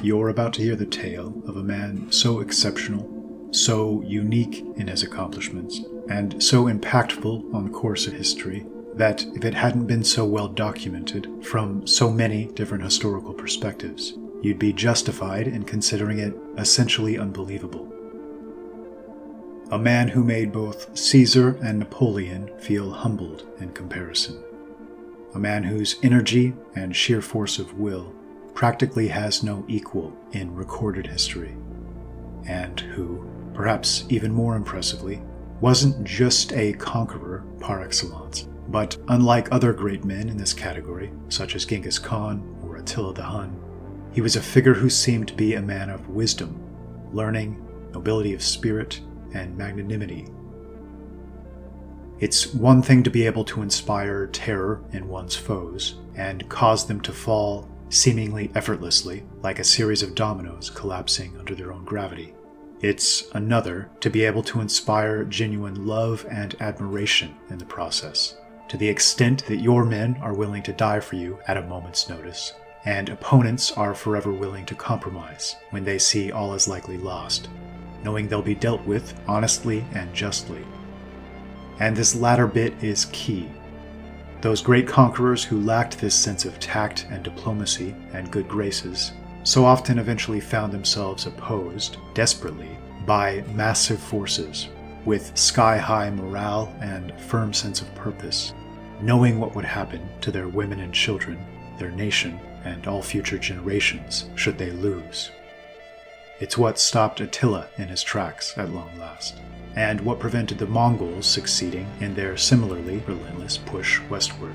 You're about to hear the tale of a man so exceptional, so unique in his accomplishments, and so impactful on the course of history that if it hadn't been so well documented from so many different historical perspectives, you'd be justified in considering it essentially unbelievable. A man who made both Caesar and Napoleon feel humbled in comparison. A man whose energy and sheer force of will practically has no equal in recorded history, and who, perhaps even more impressively, wasn't just a conqueror par excellence, but unlike other great men in this category, such as Genghis Khan or Attila the Hun, he was a figure who seemed to be a man of wisdom, learning, nobility of spirit, and magnanimity. It's one thing to be able to inspire terror in one's foes and cause them to fall seemingly effortlessly, like a series of dominoes collapsing under their own gravity. It's another to be able to inspire genuine love and admiration in the process, to the extent that your men are willing to die for you at a moment's notice, and opponents are forever willing to compromise when they see all is likely lost, knowing they'll be dealt with honestly and justly. And this latter bit is key. Those great conquerors who lacked this sense of tact and diplomacy and good graces so often eventually found themselves opposed, desperately, by massive forces with sky-high morale and firm sense of purpose, knowing what would happen to their women and children, their nation, and all future generations should they lose. It's what stopped Attila in his tracks at long last, and what prevented the Mongols succeeding in their similarly relentless push westward.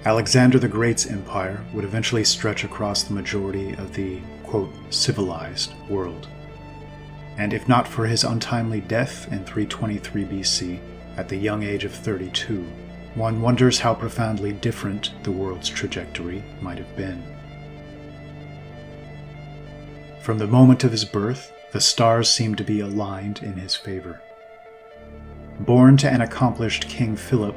Alexander the Great's empire would eventually stretch across the majority of the, quote, civilized world. And if not for his untimely death in 323 BC, at the young age of 32, one wonders how profoundly different the world's trajectory might have been. From the moment of his birth, the stars seemed to be aligned in his favor. Born to an accomplished King Philip,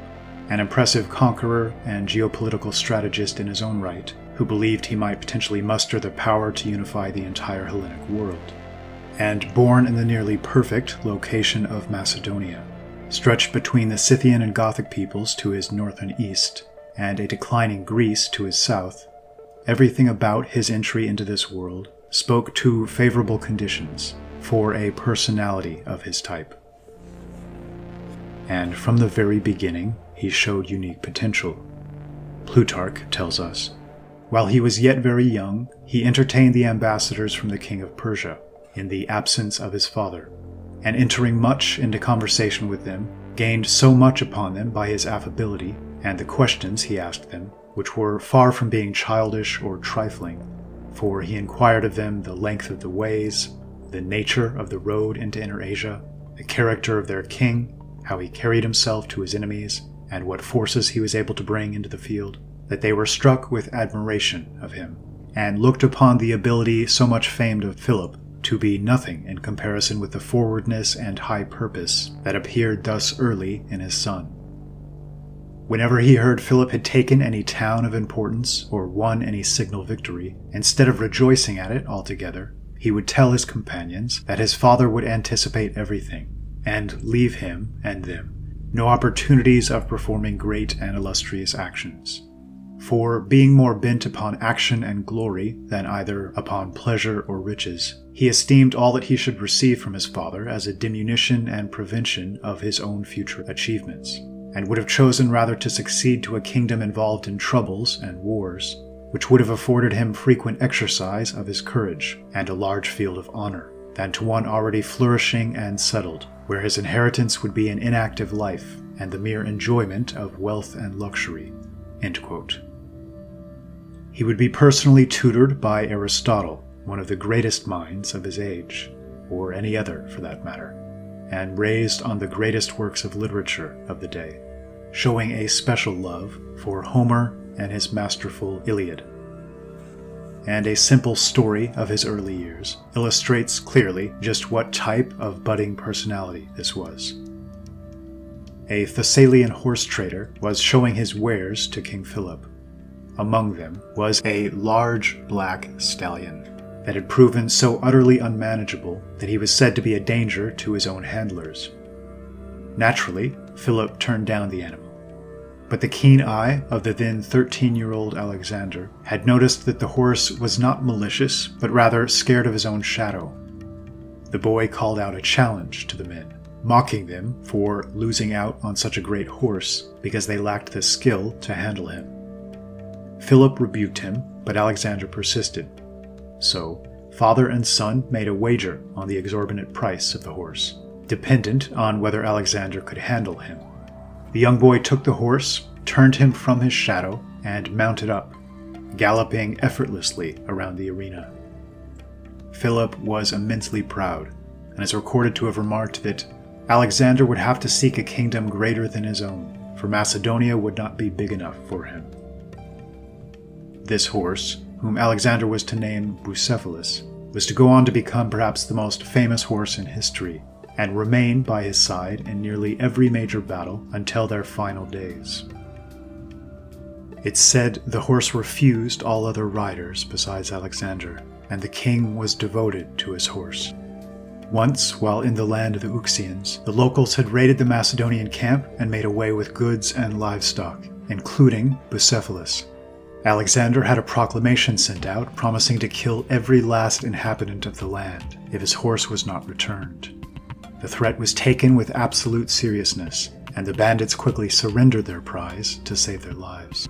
an impressive conqueror and geopolitical strategist in his own right, who believed he might potentially muster the power to unify the entire Hellenic world, and born in the nearly perfect location of Macedonia, stretched between the Scythian and Gothic peoples to his north and east, and a declining Greece to his south, everything about his entry into this world spoke to favorable conditions for a personality of his type. And from the very beginning, he showed unique potential. Plutarch tells us, while he was yet very young, he entertained the ambassadors from the king of Persia, in the absence of his father, and entering much into conversation with them, gained so much upon them by his affability and the questions he asked them, which were far from being childish or trifling, for he inquired of them the length of the ways, the nature of the road into Inner Asia, the character of their king, how he carried himself to his enemies, and what forces he was able to bring into the field, that they were struck with admiration of him, and looked upon the ability so much famed of Philip to be nothing in comparison with the forwardness and high purpose that appeared thus early in his son. Whenever he heard Philip had taken any town of importance or won any signal victory, instead of rejoicing at it altogether, he would tell his companions that his father would anticipate everything, and leave him and them no opportunities of performing great and illustrious actions. For, being more bent upon action and glory than either upon pleasure or riches, he esteemed all that he should receive from his father as a diminution and prevention of his own future achievements, and would have chosen rather to succeed to a kingdom involved in troubles and wars, which would have afforded him frequent exercise of his courage and a large field of honor, than to one already flourishing and settled, where his inheritance would be an inactive life and the mere enjoyment of wealth and luxury." End quote. He would be personally tutored by Aristotle, one of the greatest minds of his age, or any other for that matter, and raised on the greatest works of literature of the day, showing a special love for Homer and his masterful Iliad. And a simple story of his early years illustrates clearly just what type of budding personality this was. A Thessalian horse trader was showing his wares to King Philip. Among them was a large black stallion that had proven so utterly unmanageable that he was said to be a danger to his own handlers. Naturally, Philip turned down the animal. But the keen eye of the then 13-year-old Alexander had noticed that the horse was not malicious, but rather scared of his own shadow. The boy called out a challenge to the men, mocking them for losing out on such a great horse because they lacked the skill to handle him. Philip rebuked him, but Alexander persisted. So, father and son made a wager on the exorbitant price of the horse, dependent on whether Alexander could handle him. The young boy took the horse, turned him from his shadow, and mounted up, galloping effortlessly around the arena. Philip was immensely proud, and is recorded to have remarked that Alexander would have to seek a kingdom greater than his own, for Macedonia would not be big enough for him. This horse, whom Alexander was to name Bucephalus, was to go on to become perhaps the most famous horse in history, and remain by his side in nearly every major battle until their final days. It's said the horse refused all other riders besides Alexander, and the king was devoted to his horse. Once, while in the land of the Uxians, the locals had raided the Macedonian camp and made away with goods and livestock, including Bucephalus. Alexander had a proclamation sent out promising to kill every last inhabitant of the land if his horse was not returned. The threat was taken with absolute seriousness, and the bandits quickly surrendered their prize to save their lives.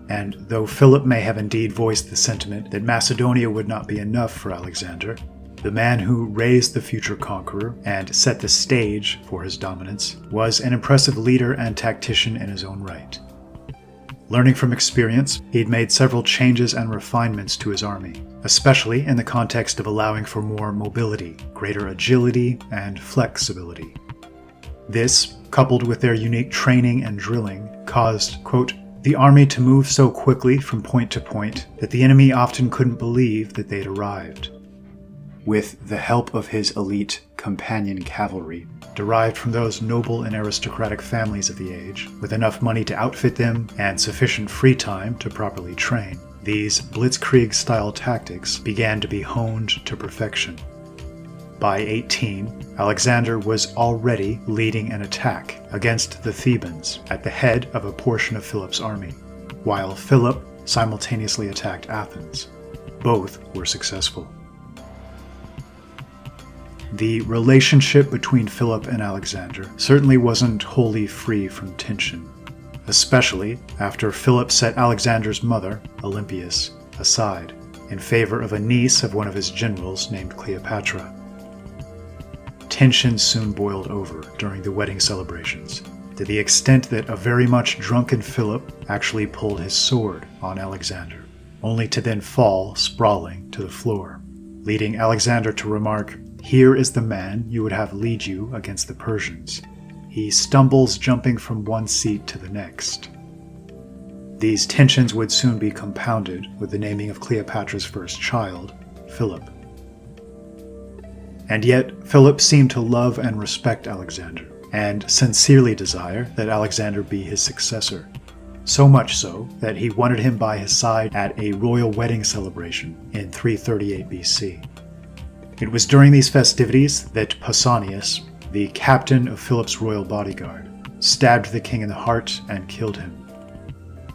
And though Philip may have indeed voiced the sentiment that Macedonia would not be enough for Alexander, the man who raised the future conqueror and set the stage for his dominance was an impressive leader and tactician in his own right. Learning from experience, he'd made several changes and refinements to his army, especially in the context of allowing for more mobility, greater agility, and flexibility. This, coupled with their unique training and drilling, caused, quote, the army to move so quickly from point to point that the enemy often couldn't believe that they'd arrived. With the help of his elite companion cavalry, derived from those noble and aristocratic families of the age, with enough money to outfit them and sufficient free time to properly train, these blitzkrieg-style tactics began to be honed to perfection. By 18, Alexander was already leading an attack against the Thebans at the head of a portion of Philip's army, while Philip simultaneously attacked Athens. Both were successful. The relationship between Philip and Alexander certainly wasn't wholly free from tension, especially after Philip set Alexander's mother, Olympias, aside in favor of a niece of one of his generals named Cleopatra. Tension soon boiled over during the wedding celebrations, to the extent that a very much drunken Philip actually pulled his sword on Alexander, only to then fall sprawling to the floor, leading Alexander to remark, "Here is the man you would have lead you against the Persians. He stumbles jumping from one seat to the next." These tensions would soon be compounded with the naming of Cleopatra's first child, Philip. And yet, Philip seemed to love and respect Alexander, and sincerely desire that Alexander be his successor. So much so that he wanted him by his side at a royal wedding celebration in 338 BC. It was during these festivities that Pausanias, the captain of Philip's royal bodyguard, stabbed the king in the heart and killed him.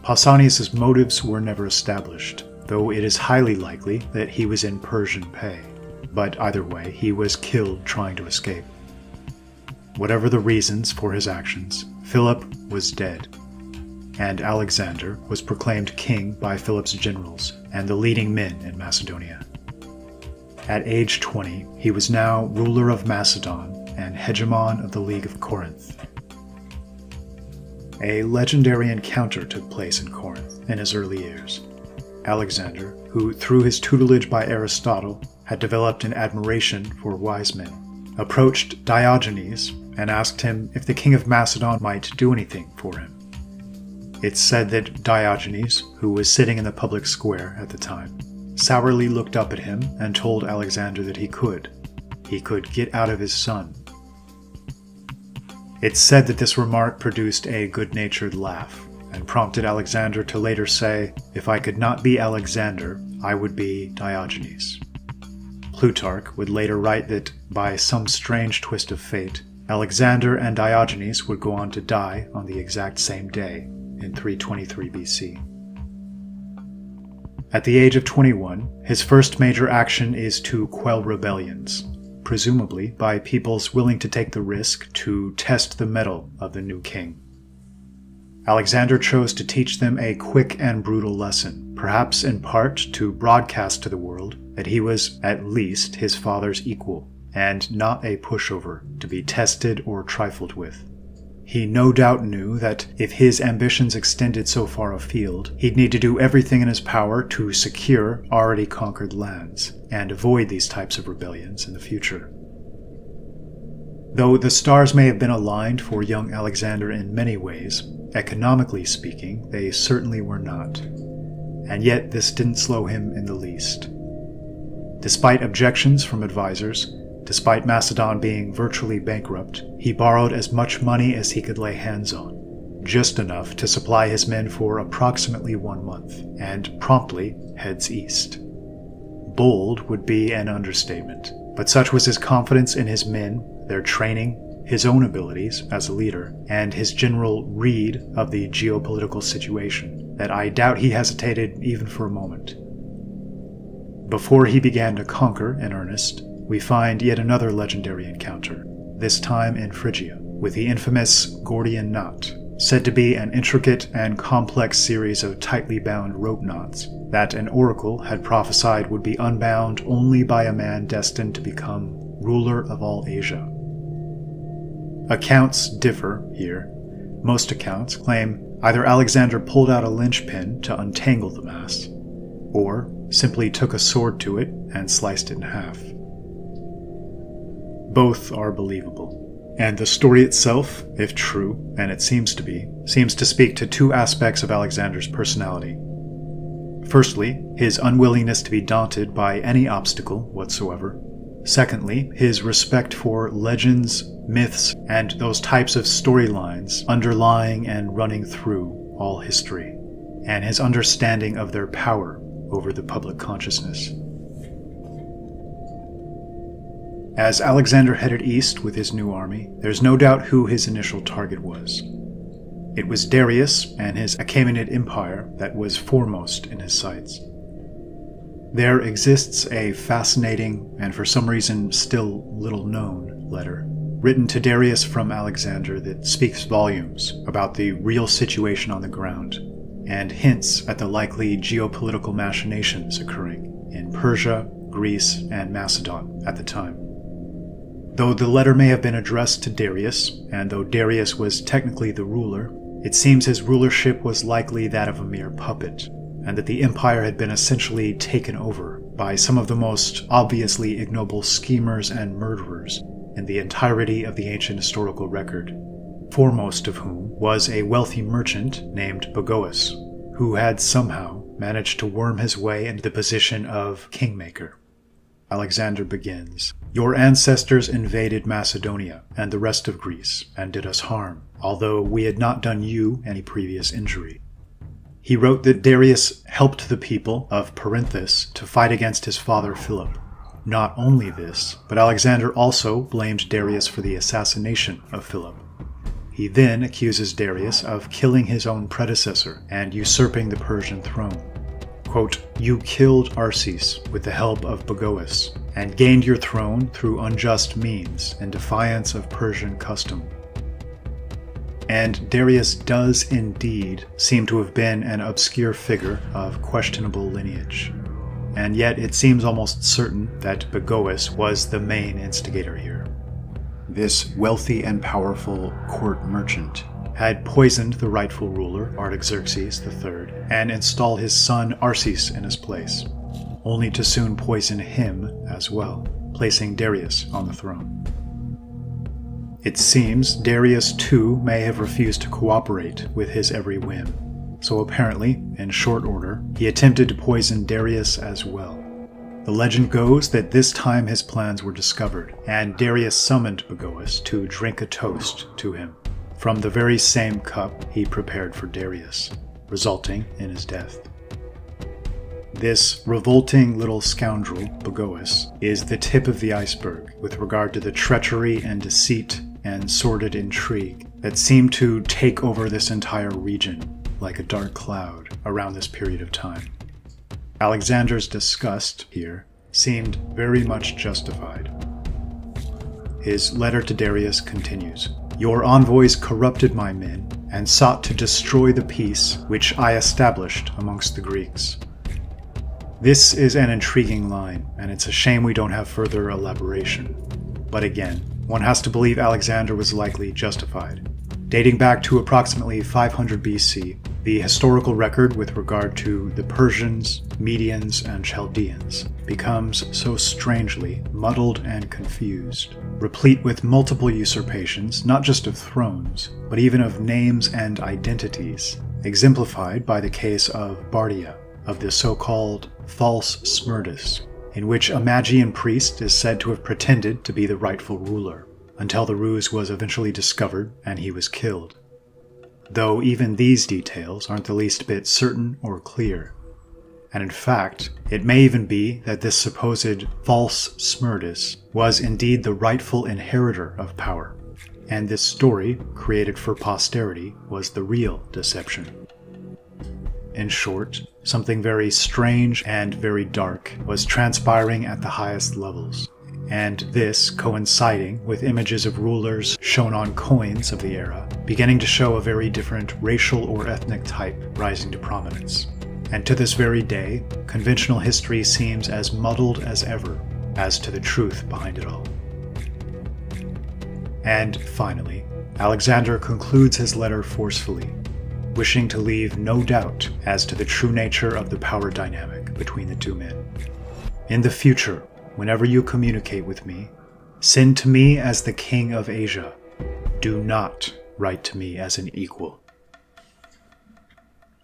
Pausanias' motives were never established, though it is highly likely that he was in Persian pay. But either way, he was killed trying to escape. Whatever the reasons for his actions, Philip was dead, and Alexander was proclaimed king by Philip's generals and the leading men in Macedonia. At age 20, he was now ruler of Macedon and hegemon of the League of Corinth. A legendary encounter took place in Corinth in his early years. Alexander, who through his tutelage by Aristotle had developed an admiration for wise men, approached Diogenes and asked him if the king of Macedon might do anything for him. It's said that Diogenes, who was sitting in the public square at the time, sourly looked up at him and told Alexander that he could get out of his son. It's said that this remark produced a good-natured laugh, and prompted Alexander to later say, "If I could not be Alexander, I would be Diogenes." Plutarch would later write that, by some strange twist of fate, Alexander and Diogenes would go on to die on the exact same day, in 323 BC. At the age of 21, his first major action is to quell rebellions, presumably by peoples willing to take the risk to test the mettle of the new king. Alexander chose to teach them a quick and brutal lesson, perhaps in part to broadcast to the world that he was at least his father's equal, and not a pushover to be tested or trifled with. He no doubt knew that if his ambitions extended so far afield, he'd need to do everything in his power to secure already conquered lands, and avoid these types of rebellions in the future. Though the stars may have been aligned for young Alexander in many ways, economically speaking, they certainly were not. And yet this didn't slow him in the least. Despite objections from advisors, despite Macedon being virtually bankrupt, he borrowed as much money as he could lay hands on, just enough to supply his men for approximately 1 month, and promptly heads east. Bold would be an understatement, but such was his confidence in his men, their training, his own abilities as a leader, and his general read of the geopolitical situation, that I doubt he hesitated even for a moment. Before he began to conquer in earnest, we find yet another legendary encounter, this time in Phrygia, with the infamous Gordian knot, said to be an intricate and complex series of tightly bound rope knots that an oracle had prophesied would be unbound only by a man destined to become ruler of all Asia. Accounts differ here. Most accounts claim either Alexander pulled out a linchpin to untangle the mass, or simply took a sword to it and sliced it in half. Both are believable, and the story itself, if true, and it seems to speak to two aspects of Alexander's personality. Firstly, his unwillingness to be daunted by any obstacle whatsoever. Secondly, his respect for legends, myths, and those types of storylines underlying and running through all history, and his understanding of their power over the public consciousness. As Alexander headed east with his new army, there's no doubt who his initial target was. It was Darius and his Achaemenid Empire that was foremost in his sights. There exists a fascinating, and for some reason still little-known, letter written to Darius from Alexander that speaks volumes about the real situation on the ground, and hints at the likely geopolitical machinations occurring in Persia, Greece, and Macedon at the time. Though the letter may have been addressed to Darius, and though Darius was technically the ruler, it seems his rulership was likely that of a mere puppet, and that the empire had been essentially taken over by some of the most obviously ignoble schemers and murderers in the entirety of the ancient historical record, foremost of whom was a wealthy merchant named Bagoas, who had somehow managed to worm his way into the position of kingmaker. Alexander begins, "Your ancestors invaded Macedonia and the rest of Greece and did us harm, although we had not done you any previous injury." He wrote that Darius helped the people of Perinthus to fight against his father Philip. Not only this, but Alexander also blamed Darius for the assassination of Philip. He then accuses Darius of killing his own predecessor and usurping the Persian throne. Quote, "You killed Arses with the help of Bagoas, and gained your throne through unjust means in defiance of Persian custom." And Darius does indeed seem to have been an obscure figure of questionable lineage. And yet it seems almost certain that Bagoas was the main instigator here. This wealthy and powerful court merchant had poisoned the rightful ruler, Artaxerxes III, and installed his son Arses in his place, only to soon poison him as well, placing Darius on the throne. It seems Darius too may have refused to cooperate with his every whim, so apparently, in short order, he attempted to poison Darius as well. The legend goes that this time his plans were discovered, and Darius summoned Bagoas to drink a toast to him, from the very same cup he prepared for Darius, resulting in his death. This revolting little scoundrel, Bagoas, is the tip of the iceberg with regard to the treachery and deceit and sordid intrigue that seem to take over this entire region like a dark cloud around this period of time. Alexander's disgust here seemed very much justified. His letter to Darius continues, "Your envoys corrupted my men and sought to destroy the peace which I established amongst the Greeks." This is an intriguing line, and it's a shame we don't have further elaboration. But again, one has to believe Alexander was likely justified. Dating back to approximately 500 BC, the historical record with regard to the Persians, Medians, and Chaldeans becomes so strangely muddled and confused, replete with multiple usurpations, not just of thrones, but even of names and identities, exemplified by the case of Bardia, of the so-called false Smerdis, in which a Magian priest is said to have pretended to be the rightful ruler, until the ruse was eventually discovered and he was killed. Though even these details aren't the least bit certain or clear. And in fact, it may even be that this supposed false Smerdis was indeed the rightful inheritor of power, and this story, created for posterity, was the real deception. In short, something very strange and very dark was transpiring at the highest levels, and this coinciding with images of rulers shown on coins of the era, beginning to show a very different racial or ethnic type rising to prominence. And to this very day, conventional history seems as muddled as ever as to the truth behind it all. And finally, Alexander concludes his letter forcefully, wishing to leave no doubt as to the true nature of the power dynamic between the two men. "In the future, whenever you communicate with me, send to me as the king of Asia. Do not write to me as an equal."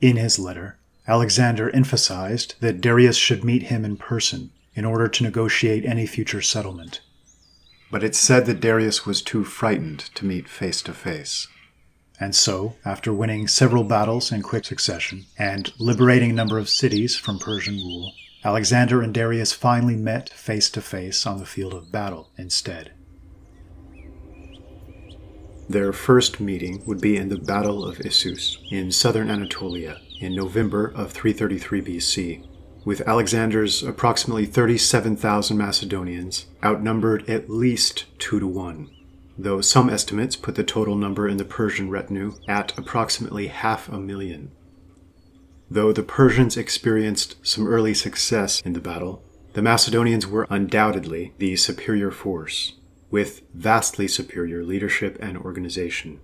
In his letter, Alexander emphasized that Darius should meet him in person in order to negotiate any future settlement. But it's said that Darius was too frightened to meet face to face. And so, after winning several battles in quick succession and liberating a number of cities from Persian rule, Alexander and Darius finally met face to face on the field of battle instead. Their first meeting would be in the Battle of Issus in southern Anatolia in November of 333 BC, with Alexander's approximately 37,000 Macedonians outnumbered at least 2-1. Though some estimates put the total number in the Persian retinue at approximately 500,000. Though the Persians experienced some early success in the battle, the Macedonians were undoubtedly the superior force, with vastly superior leadership and organization,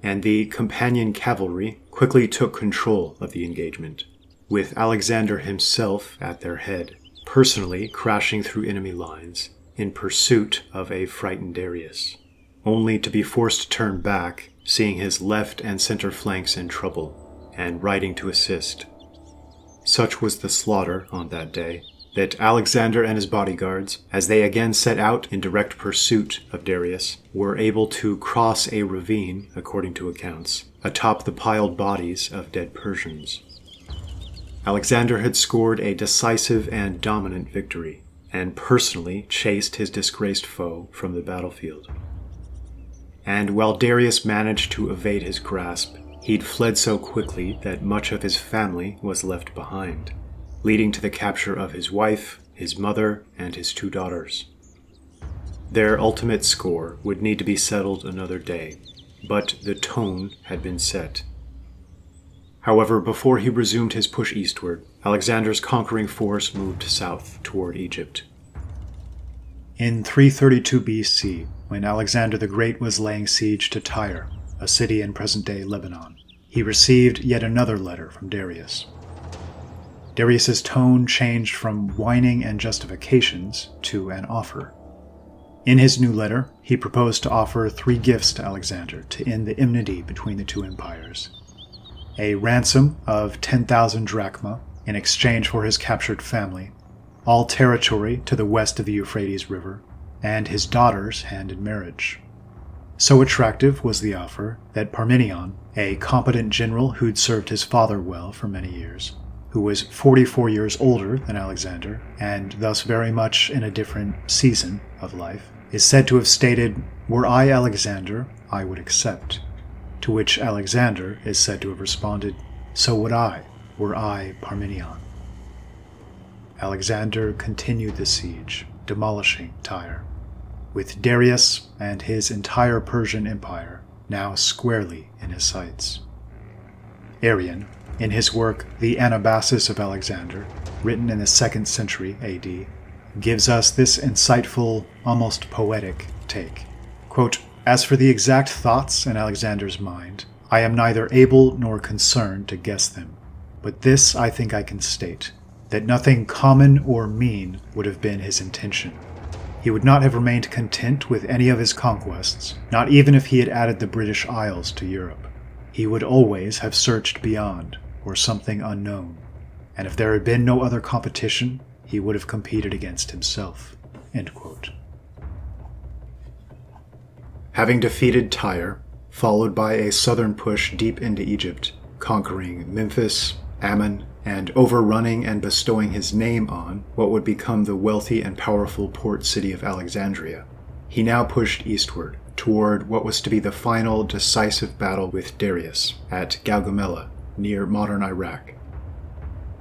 and the companion cavalry quickly took control of the engagement, with Alexander himself at their head, personally crashing through enemy lines in pursuit of a frightened Darius, only to be forced to turn back, seeing his left and center flanks in trouble, and riding to assist. Such was the slaughter on that day, that Alexander and his bodyguards, as they again set out in direct pursuit of Darius, were able to cross a ravine, according to accounts, atop the piled bodies of dead Persians. Alexander had scored a decisive and dominant victory, and personally chased his disgraced foe from the battlefield. And while Darius managed to evade his grasp, he'd fled so quickly that much of his family was left behind, leading to the capture of his wife, his mother, and his 2 daughters. Their ultimate score would need to be settled another day, but the tone had been set. However, before he resumed his push eastward, Alexander's conquering force moved south toward Egypt. In 332 BC, when Alexander the Great was laying siege to Tyre, a city in present-day Lebanon, he received yet another letter from Darius. Darius's tone changed from whining and justifications to an offer. In his new letter, he proposed to offer 3 gifts to Alexander to end the enmity between the 2 empires. A ransom of 10,000 drachma in exchange for his captured family, all territory to the west of the Euphrates River, and his daughter's hand in marriage. So attractive was the offer that Parmenion, a competent general who'd served his father well for many years, who was 44 years older than Alexander, and thus very much in a different season of life, is said to have stated, "Were I Alexander, I would accept." To which Alexander is said to have responded, "So would I, were I Parmenion." Alexander continued the siege, demolishing Tyre, with Darius and his entire Persian Empire now squarely in his sights. Arrian, in his work The Anabasis of Alexander, written in the 2nd century AD, gives us this insightful, almost poetic take. Quote, "As for the exact thoughts in Alexander's mind, I am neither able nor concerned to guess them, but this I think I can state, that nothing common or mean would have been his intention. He would not have remained content with any of his conquests, not even if he had added the British Isles to Europe. He would always have searched beyond, or something unknown, and if there had been no other competition, he would have competed against himself." End quote. Having defeated Tyre, followed by a southern push deep into Egypt, conquering Memphis, Ammon, and overrunning and bestowing his name on what would become the wealthy and powerful port city of Alexandria, he now pushed eastward toward what was to be the final decisive battle with Darius at Gaugamela, near modern Iraq.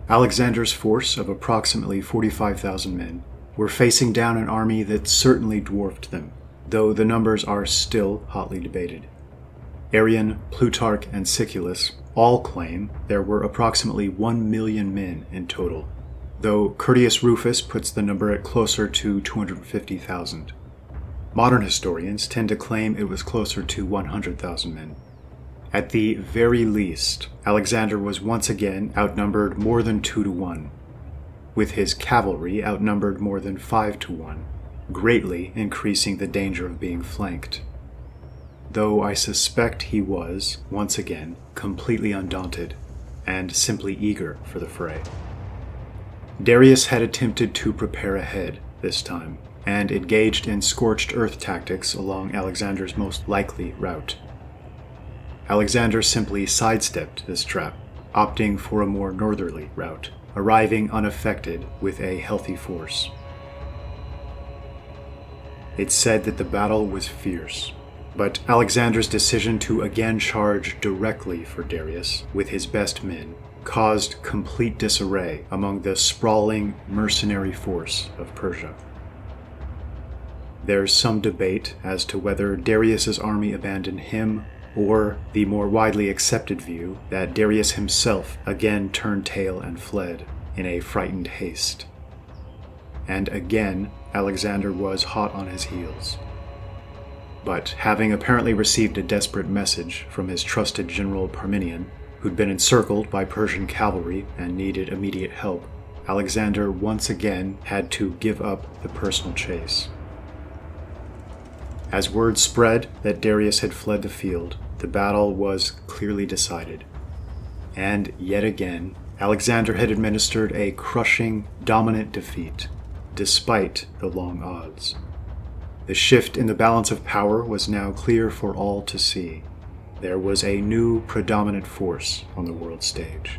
Alexander's force of approximately 45,000 men were facing down an army that certainly dwarfed them, though the numbers are still hotly debated. Arrian, Plutarch, and Siculus all claim there were approximately 1 million men in total, though Curtius Rufus puts the number at closer to 250,000. Modern historians tend to claim it was closer to 100,000 men. At the very least, Alexander was once again outnumbered more than 2 to 1, with his cavalry outnumbered more than 5 to 1, greatly increasing the danger of being flanked. Though I suspect he was, once again, completely undaunted, and simply eager for the fray. Darius had attempted to prepare ahead this time, and engaged in scorched earth tactics along Alexander's most likely route. Alexander simply sidestepped this trap, opting for a more northerly route, arriving unaffected with a healthy force. It's said that the battle was fierce, but Alexander's decision to again charge directly for Darius with his best men caused complete disarray among the sprawling mercenary force of Persia. There's some debate as to whether Darius's army abandoned him, or the more widely accepted view that Darius himself again turned tail and fled in a frightened haste. And again, Alexander was hot on his heels. But having apparently received a desperate message from his trusted general Parmenion, who'd been encircled by Persian cavalry and needed immediate help, Alexander once again had to give up the personal chase. As word spread that Darius had fled the field, the battle was clearly decided. And yet again, Alexander had administered a crushing, dominant defeat, despite the long odds. The shift in the balance of power was now clear for all to see. There was a new predominant force on the world stage.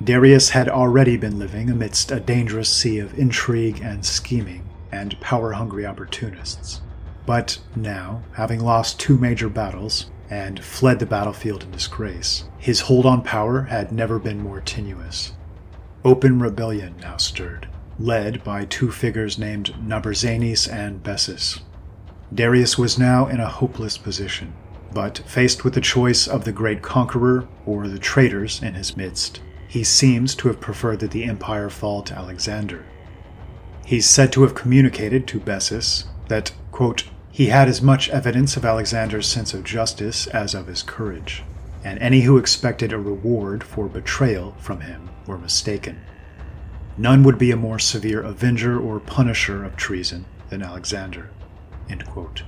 Darius had already been living amidst a dangerous sea of intrigue and scheming and power-hungry opportunists. But now, having lost 2 major battles and fled the battlefield in disgrace, his hold on power had never been more tenuous. Open rebellion now stirred, led by 2 figures named Nabarzanes and Bessus. Darius was now in a hopeless position, but faced with the choice of the great conqueror or the traitors in his midst, he seems to have preferred that the empire fall to Alexander. He's said to have communicated to Bessus that, quote, he had as much evidence of Alexander's sense of justice as of his courage, and any who expected a reward for betrayal from him were mistaken. None would be a more severe avenger or punisher of treason than Alexander. End quote.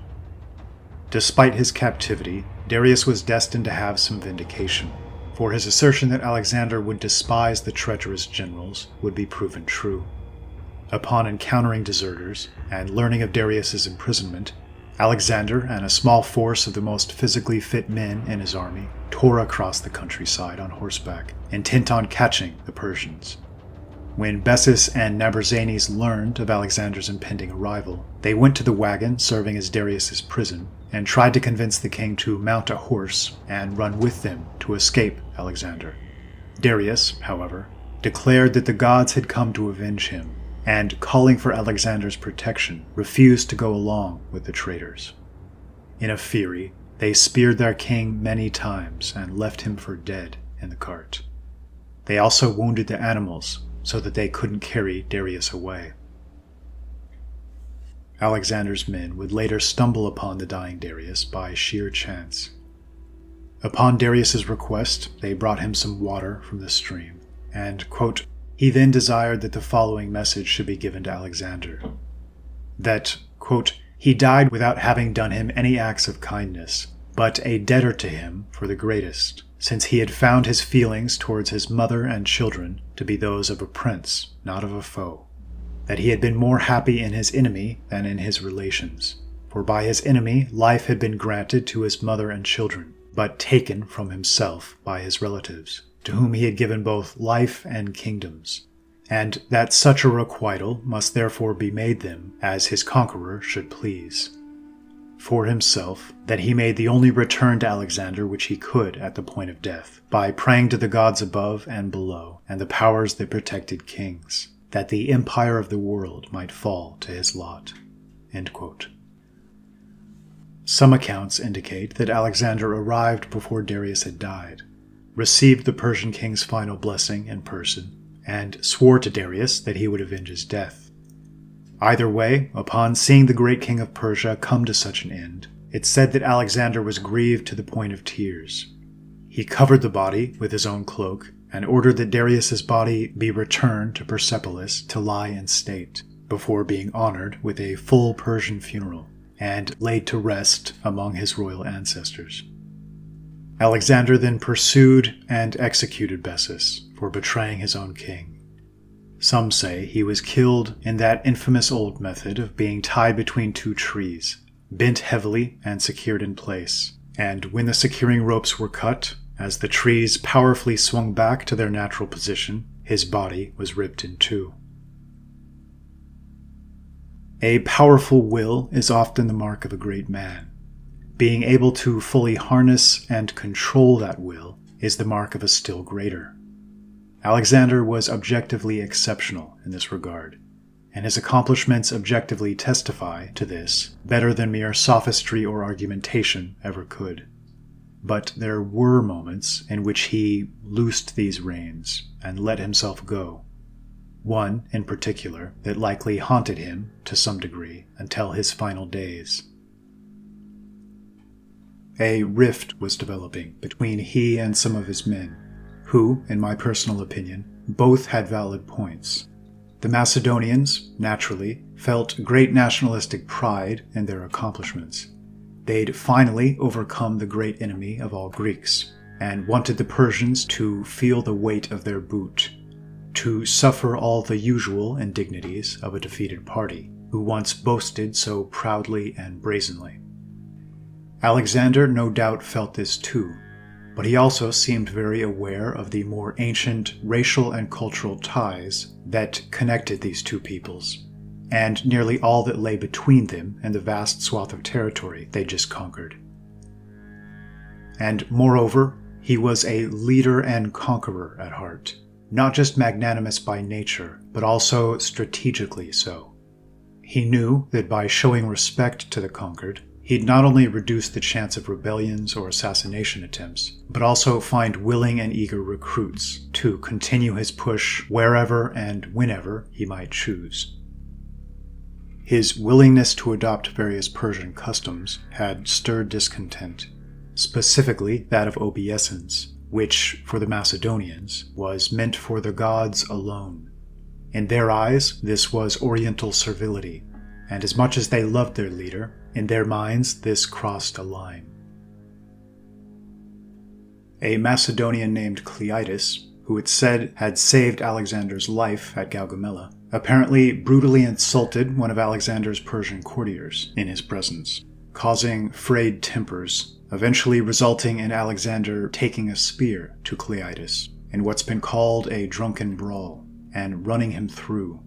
Despite his captivity, Darius was destined to have some vindication, for his assertion that Alexander would despise the treacherous generals would be proven true. Upon encountering deserters and learning of Darius's imprisonment, Alexander and a small force of the most physically fit men in his army tore across the countryside on horseback, intent on catching the Persians. When Bessus and Nabarzanes learned of Alexander's impending arrival, they went to the wagon serving as Darius's prison and tried to convince the king to mount a horse and run with them to escape Alexander. Darius, however, declared that the gods had come to avenge him, and, calling for Alexander's protection, refused to go along with the traitors. In a fury, they speared their king many times and left him for dead in the cart. They also wounded the animals so that they couldn't carry Darius away. Alexander's men would later stumble upon the dying Darius by sheer chance. Upon Darius's request, they brought him some water from the stream, and, quote, he then desired that the following message should be given to Alexander. That, quote, he died without having done him any acts of kindness, but a debtor to him for the greatest, since he had found his feelings towards his mother and children to be those of a prince, not of a foe. That he had been more happy in his enemy than in his relations, for by his enemy life had been granted to his mother and children, but taken from himself by his relatives, to whom he had given both life and kingdoms, and that such a requital must therefore be made them as his conqueror should please. For himself, that he made the only return to Alexander which he could at the point of death, by praying to the gods above and below, and the powers that protected kings, that the empire of the world might fall to his lot. End quote. Some accounts indicate that Alexander arrived before Darius had died, received the Persian king's final blessing in person, and swore to Darius that he would avenge his death. Either way, upon seeing the great king of Persia come to such an end, it's said that Alexander was grieved to the point of tears. He covered the body with his own cloak and ordered that Darius's body be returned to Persepolis to lie in state, before being honored with a full Persian funeral and laid to rest among his royal ancestors. Alexander then pursued and executed Bessus for betraying his own king. Some say he was killed in that infamous old method of being tied between two trees, bent heavily and secured in place, and when the securing ropes were cut, as the trees powerfully swung back to their natural position, his body was ripped in two. A powerful will is often the mark of a great man. Being able to fully harness and control that will is the mark of a still greater. Alexander was objectively exceptional in this regard, and his accomplishments objectively testify to this better than mere sophistry or argumentation ever could. But there were moments in which he loosed these reins and let himself go. One, in particular, that likely haunted him, to some degree, until his final days. A rift was developing between he and some of his men, who, in my personal opinion, both had valid points. The Macedonians, naturally, felt great nationalistic pride in their accomplishments. They'd finally overcome the great enemy of all Greeks, and wanted the Persians to feel the weight of their boot, to suffer all the usual indignities of a defeated party, who once boasted so proudly and brazenly. Alexander no doubt felt this too, but he also seemed very aware of the more ancient racial and cultural ties that connected these two peoples, and nearly all that lay between them and the vast swath of territory they just conquered. And moreover, he was a leader and conqueror at heart, not just magnanimous by nature, but also strategically so. He knew that by showing respect to the conquered, he'd not only reduce the chance of rebellions or assassination attempts, but also find willing and eager recruits to continue his push wherever and whenever he might choose. His willingness to adopt various Persian customs had stirred discontent, specifically that of obeisance, which, for the Macedonians, was meant for the gods alone. In their eyes, this was Oriental servility, and as much as they loved their leader, in their minds this crossed a line. A Macedonian named Cleitus, who it said had saved Alexander's life at Gaugamela, apparently brutally insulted one of Alexander's Persian courtiers in his presence, causing frayed tempers, eventually resulting in Alexander taking a spear to Cleitus in what's been called a drunken brawl and running him through.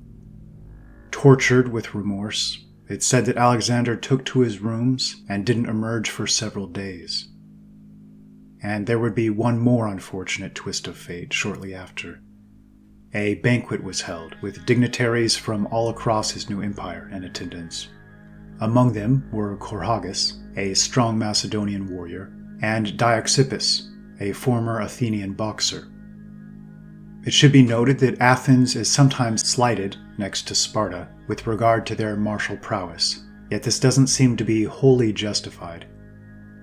Tortured with remorse, it's said that Alexander took to his rooms and didn't emerge for several days. And there would be one more unfortunate twist of fate shortly after. A banquet was held with dignitaries from all across his new empire in attendance. Among them were Corhagus, a strong Macedonian warrior, and Dioxippus, a former Athenian boxer. It should be noted that Athens is sometimes slighted next to Sparta with regard to their martial prowess, yet this doesn't seem to be wholly justified.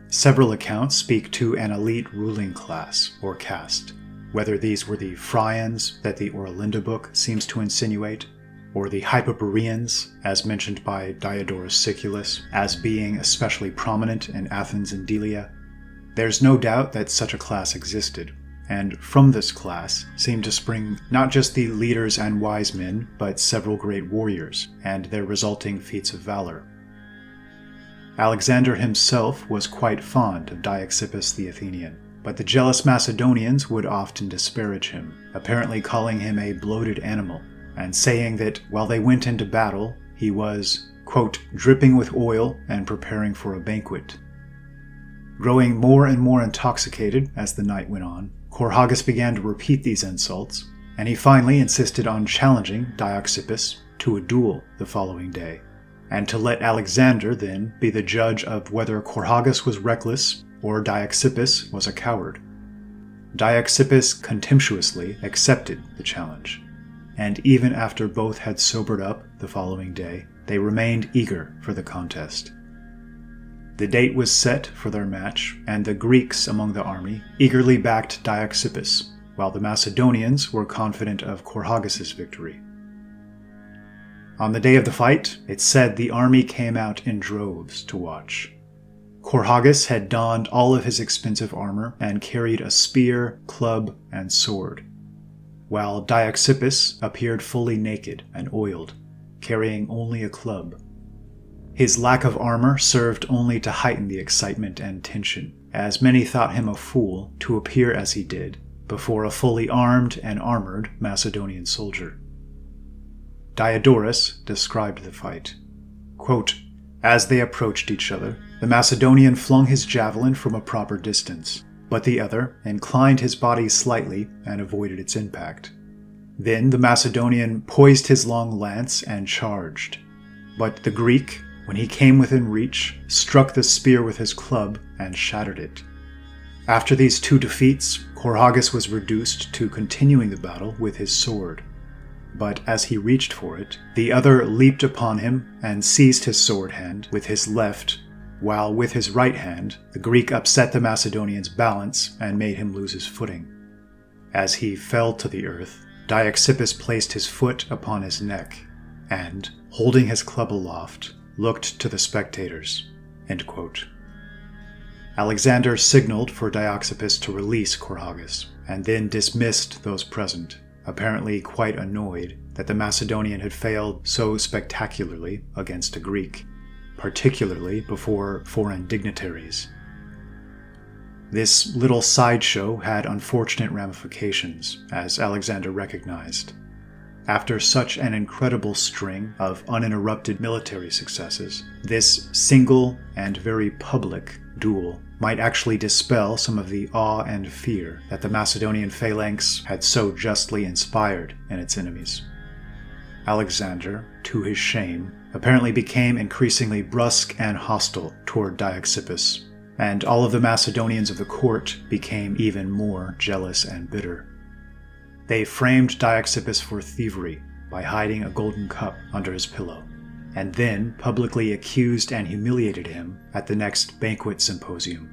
Several accounts speak to an elite ruling class or caste, whether these were the Phryans that the Oralinda book seems to insinuate, or the Hyperboreans, as mentioned by Diodorus Siculus, as being especially prominent in Athens and Delia. There's no doubt that such a class existed, and from this class seemed to spring not just the leaders and wise men, but several great warriors, and their resulting feats of valor. Alexander himself was quite fond of Dioxippus the Athenian, but the jealous Macedonians would often disparage him, apparently calling him a bloated animal, and saying that while they went into battle, he was, quote, dripping with oil and preparing for a banquet. Growing more and more intoxicated as the night went on, Corhagus began to repeat these insults, and he finally insisted on challenging Dioxippus to a duel the following day, and to let Alexander then be the judge of whether Corhagus was reckless or Dioxippus was a coward. Dioxippus contemptuously accepted the challenge, and even after both had sobered up the following day, they remained eager for the contest. The date was set for their match, and the Greeks among the army eagerly backed Dioxippus, while the Macedonians were confident of Corhagus's victory. On the day of the fight, it's said the army came out in droves to watch. Corhagus had donned all of his expensive armor and carried a spear, club, and sword, while Dioxippus appeared fully naked and oiled, carrying only a club. His lack of armor served only to heighten the excitement and tension, as many thought him a fool to appear as he did before a fully armed and armored Macedonian soldier. Diodorus described the fight. Quote, as they approached each other, the Macedonian flung his javelin from a proper distance, but the other inclined his body slightly and avoided its impact. Then the Macedonian poised his long lance and charged, but the Greek, when he came within reach, struck the spear with his club and shattered it. After these two defeats, Corhagus was reduced to continuing the battle with his sword. But as he reached for it, the other leaped upon him and seized his sword hand with his left, while with his right hand, the Greek upset the Macedonian's balance and made him lose his footing. As he fell to the earth, Dioxippus placed his foot upon his neck and, holding his club aloft, looked to the spectators. End quote. Alexander signaled for Dioxippus to release Corhagus, and then dismissed those present, apparently quite annoyed that the Macedonian had failed so spectacularly against a Greek, particularly before foreign dignitaries. This little sideshow had unfortunate ramifications, as Alexander recognized. After such an incredible string of uninterrupted military successes, this single and very public duel might actually dispel some of the awe and fear that the Macedonian phalanx had so justly inspired in its enemies. Alexander, to his shame, apparently became increasingly brusque and hostile toward Dioxippus, and all of the Macedonians of the court became even more jealous and bitter. They framed Dioxippus for thievery by hiding a golden cup under his pillow, and then publicly accused and humiliated him at the next banquet symposium.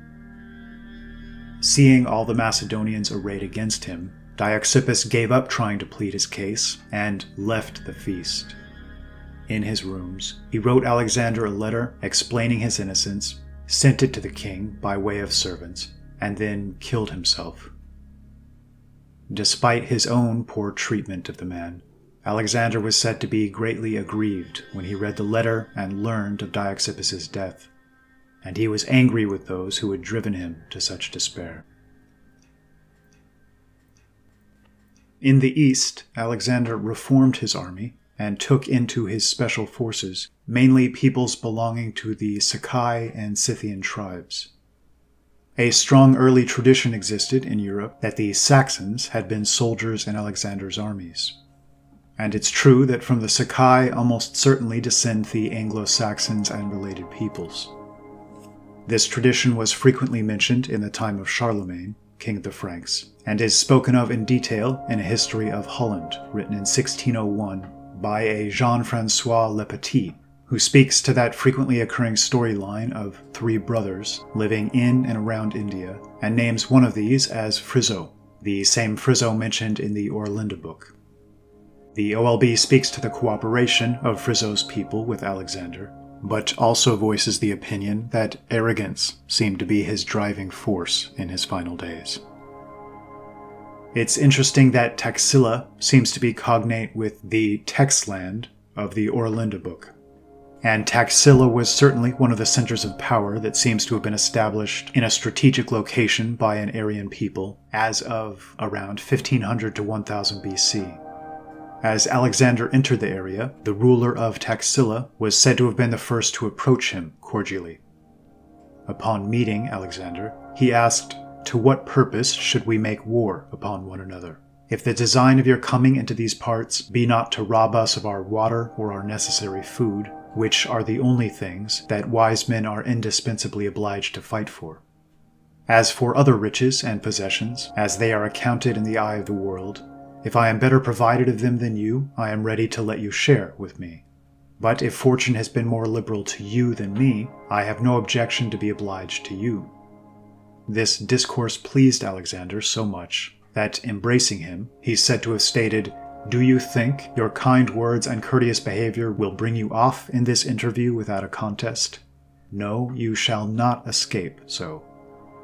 Seeing all the Macedonians arrayed against him, Dioxippus gave up trying to plead his case and left the feast. In his rooms, he wrote Alexander a letter explaining his innocence, sent it to the king by way of servants, and then killed himself. Despite his own poor treatment of the man, Alexander was said to be greatly aggrieved when he read the letter and learned of Dioxippus' death, and he was angry with those who had driven him to such despair. In the east, Alexander reformed his army and took into his special forces mainly peoples belonging to the Sakai and Scythian tribes. A strong early tradition existed in Europe that the Saxons had been soldiers in Alexander's armies. And it's true that from the Sakai almost certainly descend the Anglo-Saxons and related peoples. This tradition was frequently mentioned in the time of Charlemagne, king of the Franks, and is spoken of in detail in a history of Holland written in 1601 by a Jean-François Le Petit, who speaks to that frequently occurring storyline of three brothers living in and around India, and names one of these as Frizzo, the same Frizzo mentioned in the Orlinda book. The OLB speaks to the cooperation of Frizzo's people with Alexander, but also voices the opinion that arrogance seemed to be his driving force in his final days. It's interesting that Taxila seems to be cognate with the Texland of the Orlinda book. And Taxila was certainly one of the centers of power that seems to have been established in a strategic location by an Aryan people as of around 1500 to 1000 BC. As Alexander entered the area, the ruler of Taxila was said to have been the first to approach him cordially. Upon meeting Alexander, he asked, "To what purpose should we make war upon one another? If the design of your coming into these parts be not to rob us of our water or our necessary food, which are the only things that wise men are indispensably obliged to fight for. As for other riches and possessions, as they are accounted in the eye of the world, if I am better provided of them than you, I am ready to let you share with me. But if fortune has been more liberal to you than me, I have no objection to be obliged to you." This discourse pleased Alexander so much that, embracing him, he's said to have stated, "Do you think your kind words and courteous behavior will bring you off in this interview without a contest? No, you shall not escape so.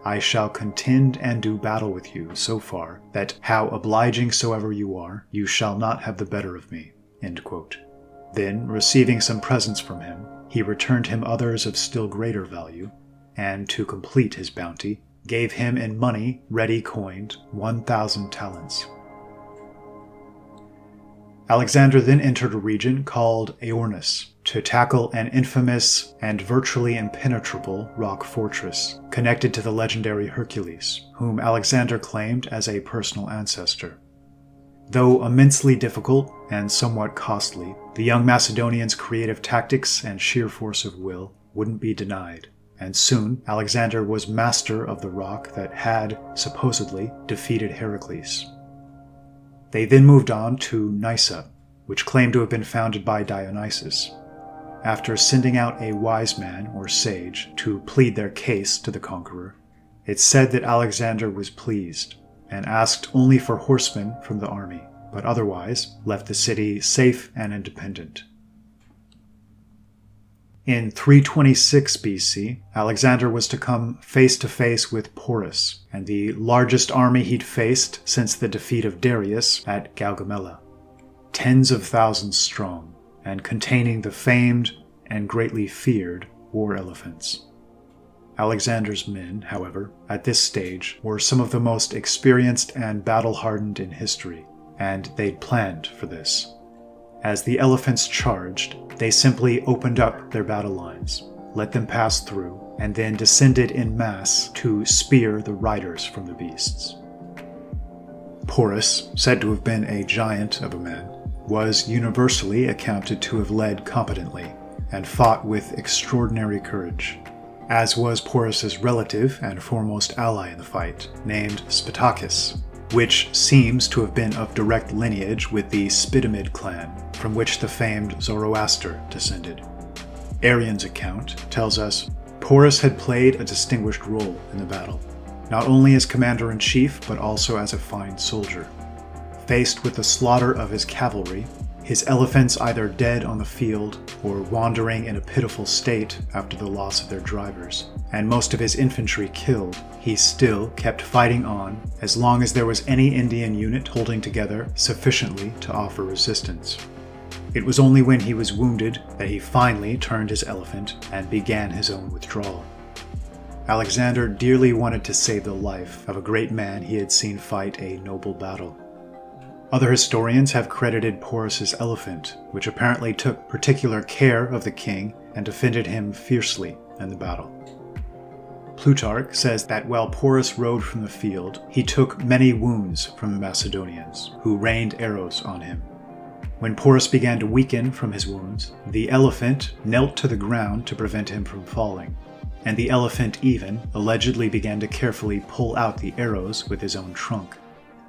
I shall contend and do battle with you so far that, how obliging soever you are, you shall not have the better of me." End quote. Then, receiving some presents from him, he returned him others of still greater value, and, to complete his bounty, gave him in money ready coined 1,000 talents. Alexander then entered a region called Aornus to tackle an infamous and virtually impenetrable rock fortress connected to the legendary Hercules, whom Alexander claimed as a personal ancestor. Though immensely difficult and somewhat costly, the young Macedonians' creative tactics and sheer force of will wouldn't be denied, and soon Alexander was master of the rock that had, supposedly, defeated Heracles. They then moved on to Nysa, which claimed to have been founded by Dionysus. After sending out a wise man or sage to plead their case to the conqueror, it's said that Alexander was pleased and asked only for horsemen from the army, but otherwise left the city safe and independent. In 326 BC, Alexander was to come face to face with Porus, and the largest army he'd faced since the defeat of Darius at Gaugamela. Tens of thousands strong, and containing the famed and greatly feared war elephants. Alexander's men, however, at this stage were some of the most experienced and battle-hardened in history, and they'd planned for this. As the elephants charged, they simply opened up their battle lines, let them pass through, and then descended in mass to spear the riders from the beasts. Porus, said to have been a giant of a man, was universally accounted to have led competently and fought with extraordinary courage, as was Porus's relative and foremost ally in the fight, named Spartacus, which seems to have been of direct lineage with the Spitamid clan, from which the famed Zoroaster descended. Arrian's account tells us Porus had played a distinguished role in the battle, not only as commander-in-chief but also as a fine soldier. Faced with the slaughter of his cavalry, his elephants either dead on the field or wandering in a pitiful state after the loss of their drivers, and most of his infantry killed, he still kept fighting on as long as there was any Indian unit holding together sufficiently to offer resistance. It was only when he was wounded that he finally turned his elephant and began his own withdrawal. Alexander dearly wanted to save the life of a great man he had seen fight a noble battle. Other historians have credited Porus's elephant, which apparently took particular care of the king and defended him fiercely in the battle. Plutarch says that while Porus rode from the field, he took many wounds from the Macedonians, who rained arrows on him. When Porus began to weaken from his wounds, the elephant knelt to the ground to prevent him from falling, and the elephant even allegedly began to carefully pull out the arrows with his own trunk.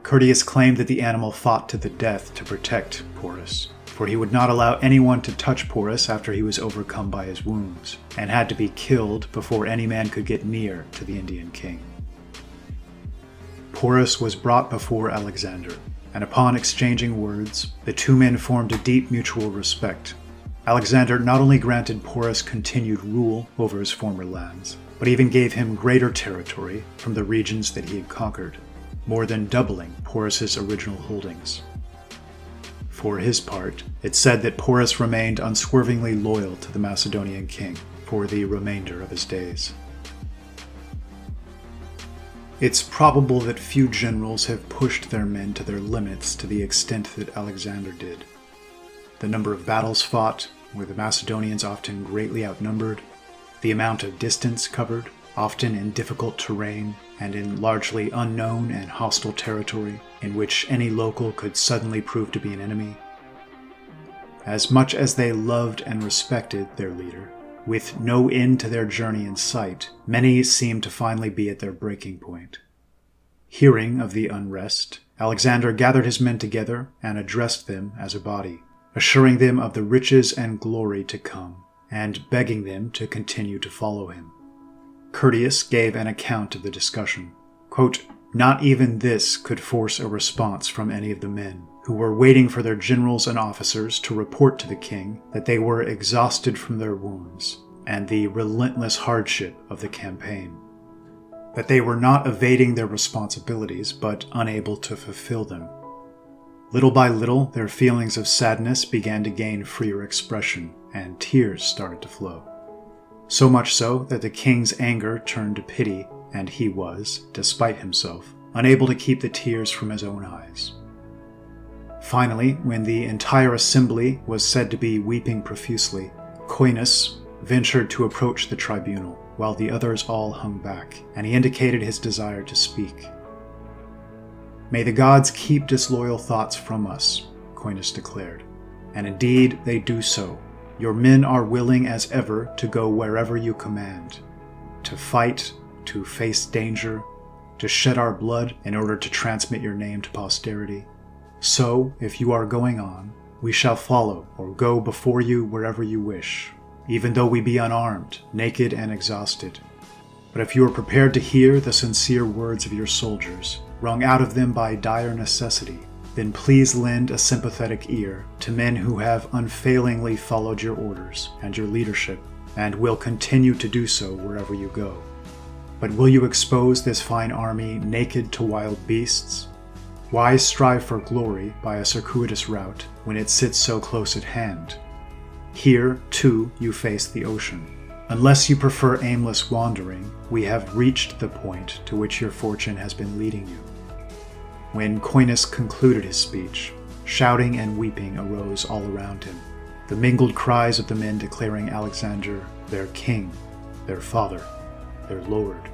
Curtius claimed that the animal fought to the death to protect Porus, for he would not allow anyone to touch Porus after he was overcome by his wounds, and had to be killed before any man could get near to the Indian king. Porus was brought before Alexander, and upon exchanging words, the two men formed a deep mutual respect. Alexander not only granted Porus continued rule over his former lands, but even gave him greater territory from the regions that he had conquered, more than doubling Porus's original holdings. For his part, it's said that Porus remained unswervingly loyal to the Macedonian king for the remainder of his days. It's probable that few generals have pushed their men to their limits to the extent that Alexander did. The number of battles fought, where the Macedonians often greatly outnumbered, the amount of distance covered, often in difficult terrain and in largely unknown and hostile territory in which any local could suddenly prove to be an enemy. As much as they loved and respected their leader, with no end to their journey in sight, many seemed to finally be at their breaking point. Hearing of the unrest, Alexander gathered his men together and addressed them as a body, assuring them of the riches and glory to come, and begging them to continue to follow him. Curtius gave an account of the discussion. Quote, "Not even this could force a response from any of the men, who were waiting for their generals and officers to report to the king that they were exhausted from their wounds and the relentless hardship of the campaign, that they were not evading their responsibilities but unable to fulfill them. Little by little, their feelings of sadness began to gain freer expression, and tears started to flow. So much so that the king's anger turned to pity, and he was, despite himself, unable to keep the tears from his own eyes. Finally, when the entire assembly was said to be weeping profusely, Coinus ventured to approach the tribunal, while the others all hung back, and he indicated his desire to speak. "May the gods keep disloyal thoughts from us," Coinus declared, "and indeed they do so. Your men are willing as ever to go wherever you command, to fight, to face danger, to shed our blood in order to transmit your name to posterity. So, if you are going on, we shall follow or go before you wherever you wish, even though we be unarmed, naked and exhausted. But if you are prepared to hear the sincere words of your soldiers, wrung out of them by dire necessity, then please lend a sympathetic ear to men who have unfailingly followed your orders and your leadership, and will continue to do so wherever you go. But will you expose this fine army naked to wild beasts? Why strive for glory by a circuitous route when it sits so close at hand? Here, too, you face the ocean. Unless you prefer aimless wandering, we have reached the point to which your fortune has been leading you." When Coinus concluded his speech, shouting and weeping arose all around him, the mingled cries of the men declaring Alexander their king, their father, their lord.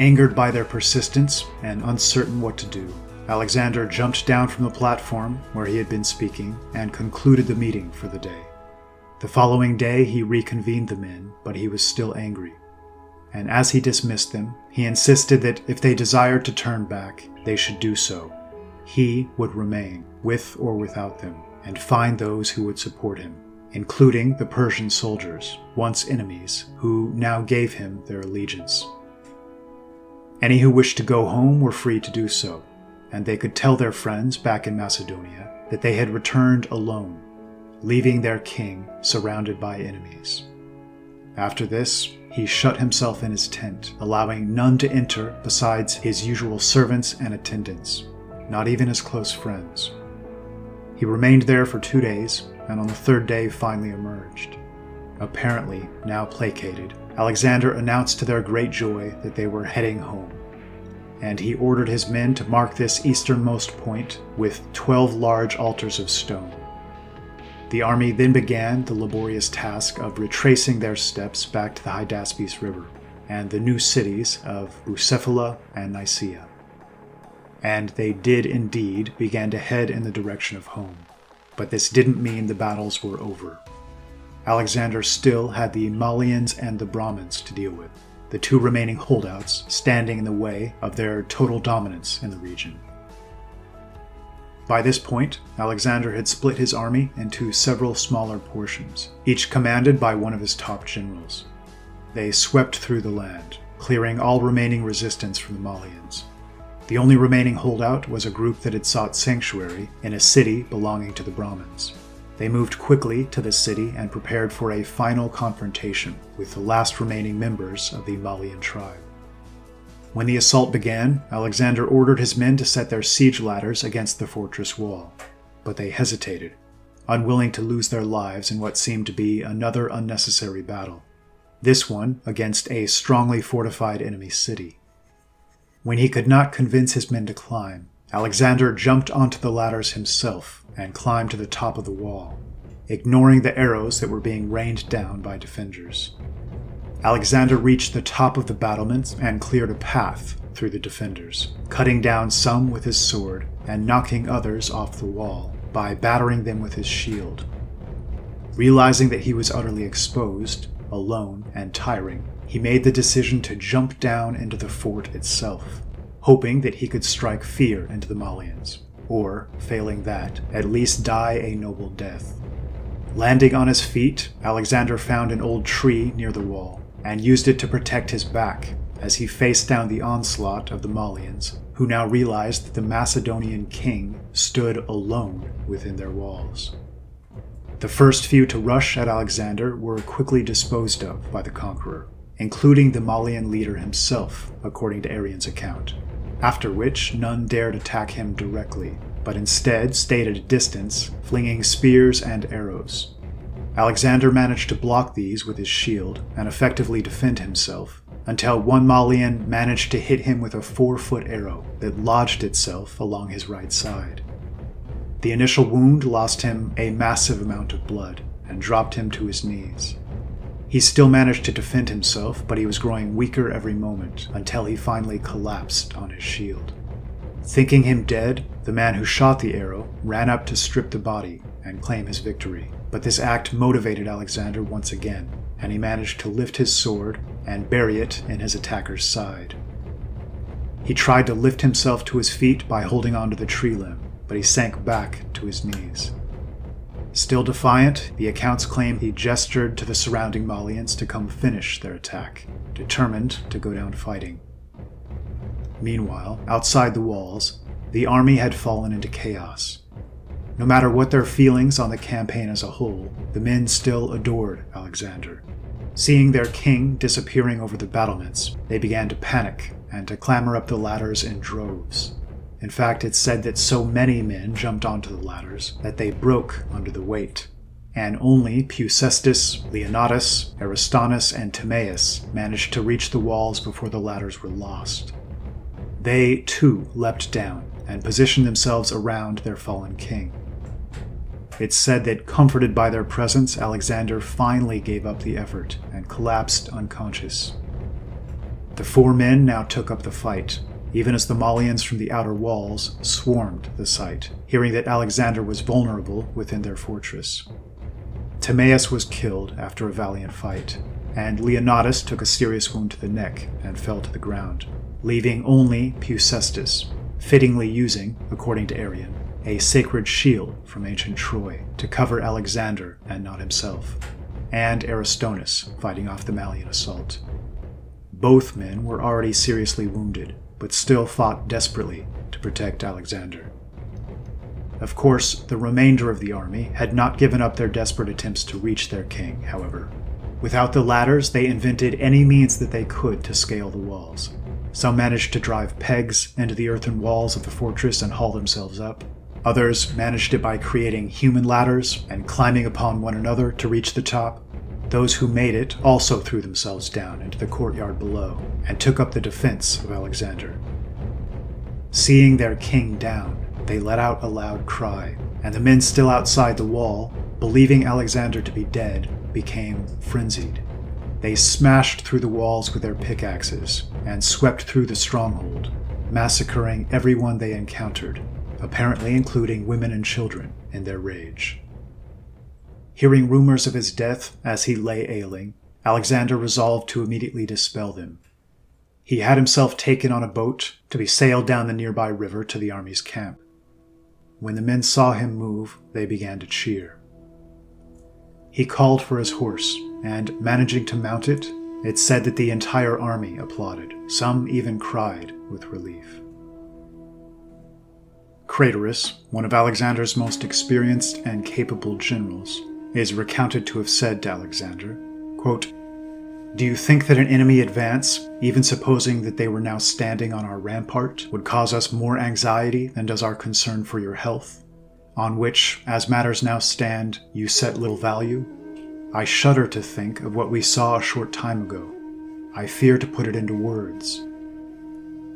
Angered by their persistence and uncertain what to do, Alexander jumped down from the platform where he had been speaking and concluded the meeting for the day. The following day he reconvened the men, but he was still angry. And as he dismissed them, he insisted that if they desired to turn back, they should do so. He would remain, with or without them, and find those who would support him, including the Persian soldiers, once enemies, who now gave him their allegiance. Any who wished to go home were free to do so, and they could tell their friends back in Macedonia that they had returned alone, leaving their king surrounded by enemies. After this, he shut himself in his tent, allowing none to enter besides his usual servants and attendants, not even his close friends. He remained there for 2 days, and on the 3rd day finally emerged. Apparently, now placated, Alexander announced to their great joy that they were heading home, and he ordered his men to mark this easternmost point with 12 large altars of stone. The army then began the laborious task of retracing their steps back to the Hydaspes River and the new cities of Bucephala and Nicaea. And they did indeed begin to head in the direction of home, but this didn't mean the battles were over. Alexander still had the Malians and the Brahmins to deal with, the 2 remaining holdouts standing in the way of their total dominance in the region. By this point, Alexander had split his army into several smaller portions, each commanded by one of his top generals. They swept through the land, clearing all remaining resistance from the Malians. The only remaining holdout was a group that had sought sanctuary in a city belonging to the Brahmins. They moved quickly to the city and prepared for a final confrontation with the last remaining members of the Malian tribe. When the assault began, Alexander ordered his men to set their siege ladders against the fortress wall, but they hesitated, unwilling to lose their lives in what seemed to be another unnecessary battle, this one against a strongly fortified enemy city. When he could not convince his men to climb, Alexander jumped onto the ladders himself and climbed to the top of the wall, ignoring the arrows that were being rained down by defenders. Alexander reached the top of the battlements and cleared a path through the defenders, cutting down some with his sword and knocking others off the wall by battering them with his shield. Realizing that he was utterly exposed, alone, and tiring, he made the decision to jump down into the fort itself, hoping that he could strike fear into the Malians, or, failing that, at least die a noble death. Landing on his feet, Alexander found an old tree near the wall, and used it to protect his back as he faced down the onslaught of the Malians, who now realized that the Macedonian king stood alone within their walls. The first few to rush at Alexander were quickly disposed of by the conqueror, including the Malian leader himself, according to Arrian's account, after which none dared attack him directly, but instead stayed at a distance, flinging spears and arrows. Alexander managed to block these with his shield and effectively defend himself, until one Malian managed to hit him with a 4-foot arrow that lodged itself along his right side. The initial wound lost him a massive amount of blood and dropped him to his knees. He still managed to defend himself, but he was growing weaker every moment until he finally collapsed on his shield. Thinking him dead, the man who shot the arrow ran up to strip the body and claim his victory. But this act motivated Alexander once again, and he managed to lift his sword and bury it in his attacker's side. He tried to lift himself to his feet by holding onto the tree limb, but he sank back to his knees. Still defiant, the accounts claim he gestured to the surrounding Malians to come finish their attack, determined to go down fighting. Meanwhile, outside the walls, the army had fallen into chaos. No matter what their feelings on the campaign as a whole, the men still adored Alexander. Seeing their king disappearing over the battlements, they began to panic and to clamber up the ladders in droves. In fact, it's said that so many men jumped onto the ladders that they broke under the weight, and only Peucestus, Leonatus, Aristonus, and Timaeus managed to reach the walls before the ladders were lost. They, too, leapt down and positioned themselves around their fallen king. It's said that, comforted by their presence, Alexander finally gave up the effort and collapsed unconscious. The 4 men now took up the fight, even as the Malians from the outer walls swarmed the site, hearing that Alexander was vulnerable within their fortress. Timaeus was killed after a valiant fight, and Leonatus took a serious wound to the neck and fell to the ground, leaving only Peucestus, fittingly using, according to Arrian, a sacred shield from ancient Troy to cover Alexander and not himself, and Aristonus fighting off the Malian assault. Both men were already seriously wounded, but still fought desperately to protect Alexander. Of course, the remainder of the army had not given up their desperate attempts to reach their king, however. Without the ladders, they invented any means that they could to scale the walls. Some managed to drive pegs into the earthen walls of the fortress and haul themselves up. Others managed it by creating human ladders and climbing upon one another to reach the top. Those who made it also threw themselves down into the courtyard below and took up the defense of Alexander. Seeing their king down, they let out a loud cry, and the men still outside the wall, believing Alexander to be dead, became frenzied. They smashed through the walls with their pickaxes and swept through the stronghold, massacring everyone they encountered, apparently including women and children in their rage. Hearing rumors of his death as he lay ailing, Alexander resolved to immediately dispel them. He had himself taken on a boat to be sailed down the nearby river to the army's camp. When the men saw him move, they began to cheer. He called for his horse, and managing to mount it, it's said that the entire army applauded. Some even cried with relief. Craterus, one of Alexander's most experienced and capable generals, is recounted to have said to Alexander, quote, "Do you think that an enemy advance, even supposing that they were now standing on our rampart, would cause us more anxiety than does our concern for your health, on which, as matters now stand, you set little value? I shudder to think of what we saw a short time ago. I fear to put it into words.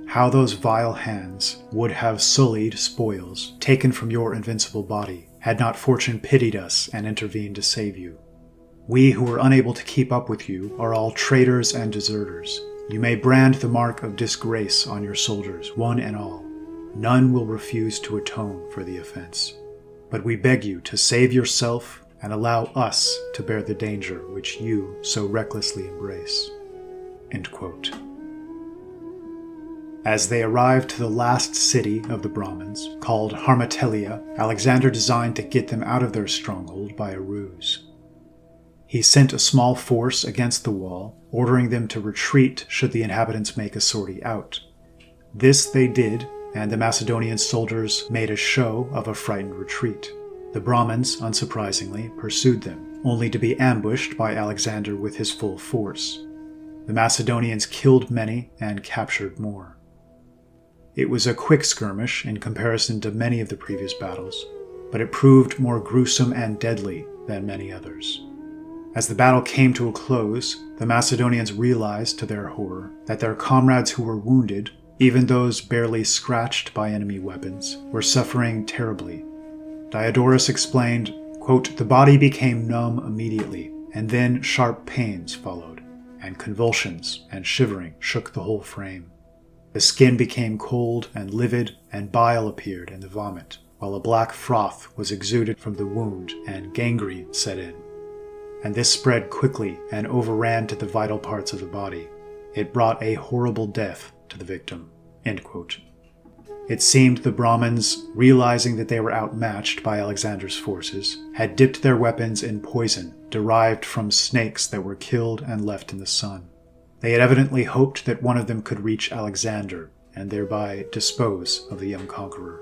How those vile hands would have sullied spoils taken from your invincible body, had not fortune pitied us and intervened to save you. We who were unable to keep up with you are all traitors and deserters. You may brand the mark of disgrace on your soldiers, one and all. None will refuse to atone for the offense. But we beg you to save yourself and allow us to bear the danger which you so recklessly embrace." End quote. As they arrived to the last city of the Brahmins, called Harmatelia, Alexander designed to get them out of their stronghold by a ruse. He sent a small force against the wall, ordering them to retreat should the inhabitants make a sortie out. This they did, and the Macedonian soldiers made a show of a frightened retreat. The Brahmins, unsurprisingly, pursued them, only to be ambushed by Alexander with his full force. The Macedonians killed many and captured more. It was a quick skirmish in comparison to many of the previous battles, but it proved more gruesome and deadly than many others. As the battle came to a close, the Macedonians realized to their horror that their comrades who were wounded, even those barely scratched by enemy weapons, were suffering terribly. Diodorus explained, quote, "The body became numb immediately, and then sharp pains followed, and convulsions and shivering shook the whole frame. The skin became cold and livid, and bile appeared in the vomit, while a black froth was exuded from the wound and gangrene set in. And this spread quickly and overran to the vital parts of the body. It brought a horrible death to the victim." End quote. It seemed the Brahmins, realizing that they were outmatched by Alexander's forces, had dipped their weapons in poison derived from snakes that were killed and left in the sun. They had evidently hoped that one of them could reach Alexander and thereby dispose of the young conqueror.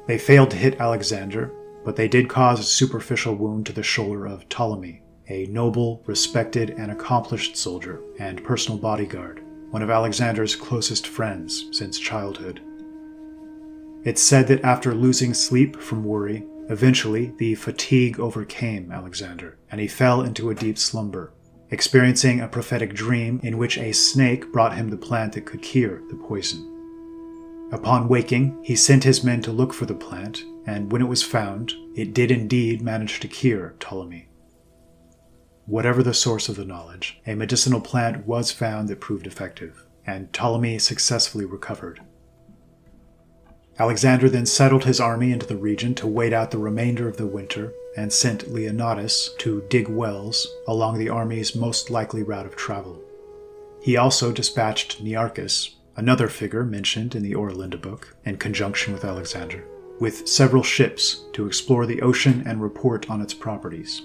They failed to hit Alexander, but they did cause a superficial wound to the shoulder of Ptolemy, a noble, respected, and accomplished soldier and personal bodyguard, one of Alexander's closest friends since childhood. It's said that after losing sleep from worry, eventually the fatigue overcame Alexander, and he fell into a deep slumber, experiencing a prophetic dream in which a snake brought him the plant that could cure the poison. Upon waking, he sent his men to look for the plant, and when it was found, it did indeed manage to cure Ptolemy. Whatever the source of the knowledge, a medicinal plant was found that proved effective, and Ptolemy successfully recovered. Alexander then settled his army into the region to wait out the remainder of the winter and sent Leonidas to dig wells along the army's most likely route of travel. He also dispatched Nearchus, another figure mentioned in the Oralinda book, in conjunction with Alexander, with several ships to explore the ocean and report on its properties.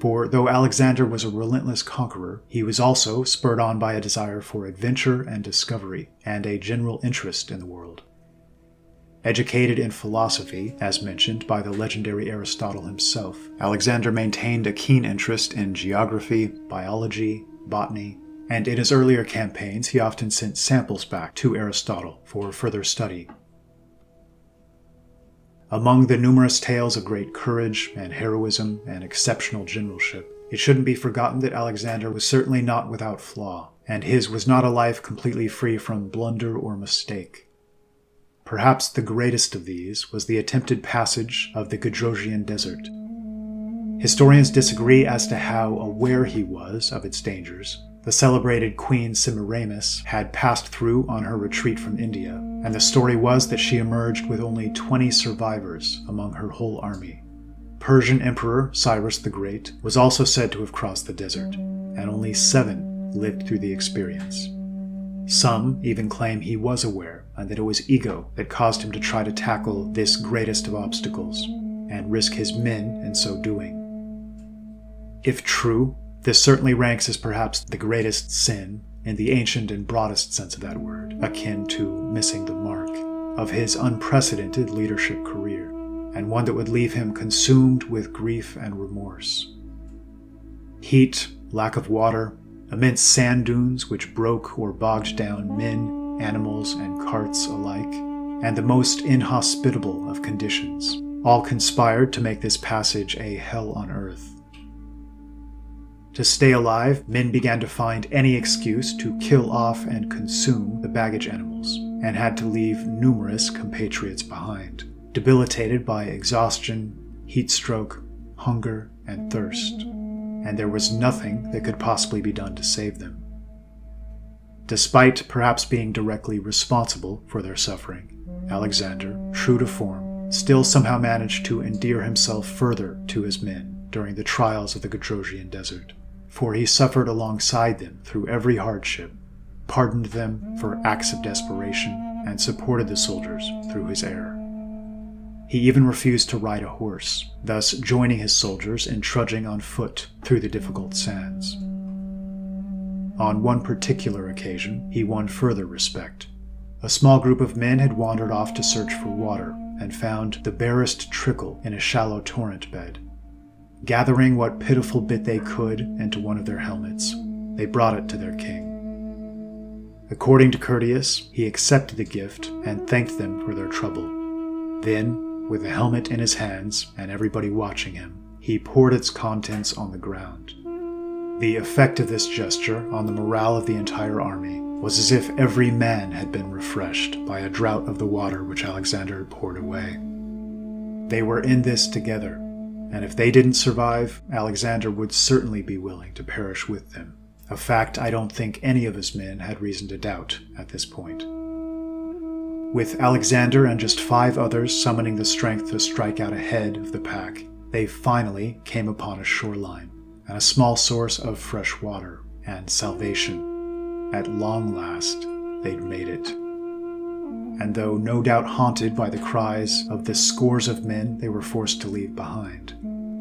For though Alexander was a relentless conqueror, he was also spurred on by a desire for adventure and discovery, and a general interest in the world. Educated in philosophy, as mentioned by the legendary Aristotle himself, Alexander maintained a keen interest in geography, biology, botany, and in his earlier campaigns he often sent samples back to Aristotle for further study. Among the numerous tales of great courage and heroism and exceptional generalship, it shouldn't be forgotten that Alexander was certainly not without flaw, and his was not a life completely free from blunder or mistake. Perhaps the greatest of these was the attempted passage of the Gedrosian Desert. Historians disagree as to how aware he was of its dangers. The celebrated Queen Semiramis had passed through on her retreat from India, and the story was that she emerged with only 20 survivors among her whole army. Persian Emperor Cyrus the Great was also said to have crossed the desert, and only 7 lived through the experience. Some even claim he was aware, and that it was ego that caused him to try to tackle this greatest of obstacles, and risk his men in so doing. If true, this certainly ranks as perhaps the greatest sin, in the ancient and broadest sense of that word, akin to missing the mark, of his unprecedented leadership career, and one that would leave him consumed with grief and remorse. Heat, lack of water, immense sand dunes which broke or bogged down men, animals, and carts alike, and the most inhospitable of conditions, all conspired to make this passage a hell on earth. To stay alive, men began to find any excuse to kill off and consume the baggage animals, and had to leave numerous compatriots behind, debilitated by exhaustion, heat stroke, hunger, and thirst, and there was nothing that could possibly be done to save them. Despite perhaps being directly responsible for their suffering, Alexander, true to form, still somehow managed to endear himself further to his men during the trials of the Gedrosian Desert, for he suffered alongside them through every hardship, pardoned them for acts of desperation, and supported the soldiers through his error. He even refused to ride a horse, thus joining his soldiers in trudging on foot through the difficult sands. On one particular occasion, he won further respect. A small group of men had wandered off to search for water and found the barest trickle in a shallow torrent bed. Gathering what pitiful bit they could into one of their helmets, they brought it to their king. According to Curtius, he accepted the gift and thanked them for their trouble. Then, with the helmet in his hands and everybody watching him, he poured its contents on the ground. The effect of this gesture on the morale of the entire army was as if every man had been refreshed by a draught of the water which Alexander had poured away. They were in this together, and if they didn't survive, Alexander would certainly be willing to perish with them, a fact I don't think any of his men had reason to doubt at this point. With Alexander and just 5 others summoning the strength to strike out ahead of the pack, they finally came upon a shoreline and a small source of fresh water and salvation. At long last, they'd made it. And though no doubt haunted by the cries of the scores of men they were forced to leave behind,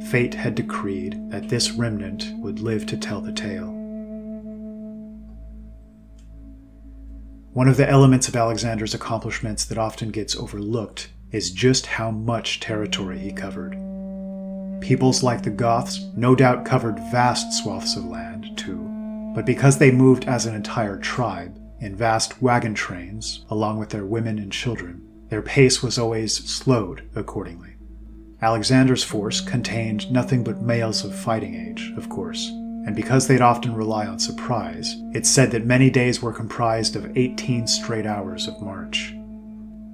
fate had decreed that this remnant would live to tell the tale. One of the elements of Alexander's accomplishments that often gets overlooked is just how much territory he covered. Peoples like the Goths no doubt covered vast swaths of land, too, but because they moved as an entire tribe, in vast wagon trains, along with their women and children, their pace was always slowed accordingly. Alexander's force contained nothing but males of fighting age, of course, and because they'd often rely on surprise, it's said that many days were comprised of 18 straight hours of march.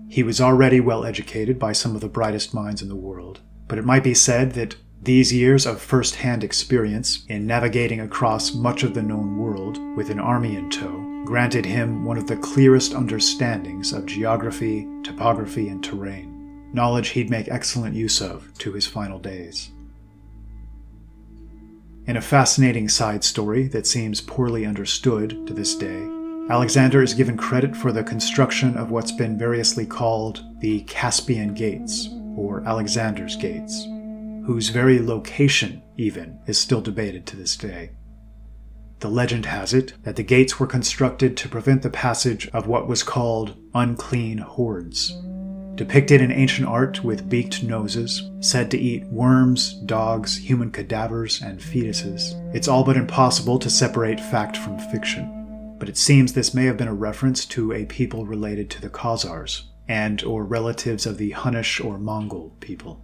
He was already well educated by some of the brightest minds in the world, but it might be said that these years of first-hand experience in navigating across much of the known world with an army in tow granted him one of the clearest understandings of geography, topography, and terrain, knowledge he'd make excellent use of to his final days. In a fascinating side story that seems poorly understood to this day, Alexander is given credit for the construction of what's been variously called the Caspian Gates, or Alexander's Gates. whose very location, even, is still debated to this day. The legend has it that the gates were constructed to prevent the passage of what was called unclean hordes, depicted in ancient art with beaked noses, said to eat worms, dogs, human cadavers, and fetuses. It's all but impossible to separate fact from fiction, but it seems this may have been a reference to a people related to the Khazars, and or relatives of the Hunnish or Mongol people.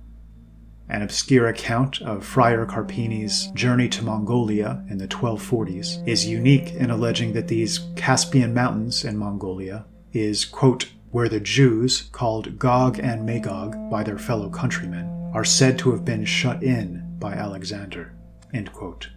An obscure account of Friar Carpini's journey to Mongolia in the 1240s is unique in alleging that these Caspian mountains in Mongolia is, quote, where the Jews, called Gog and Magog by their fellow countrymen, are said to have been shut in by Alexander, end quote.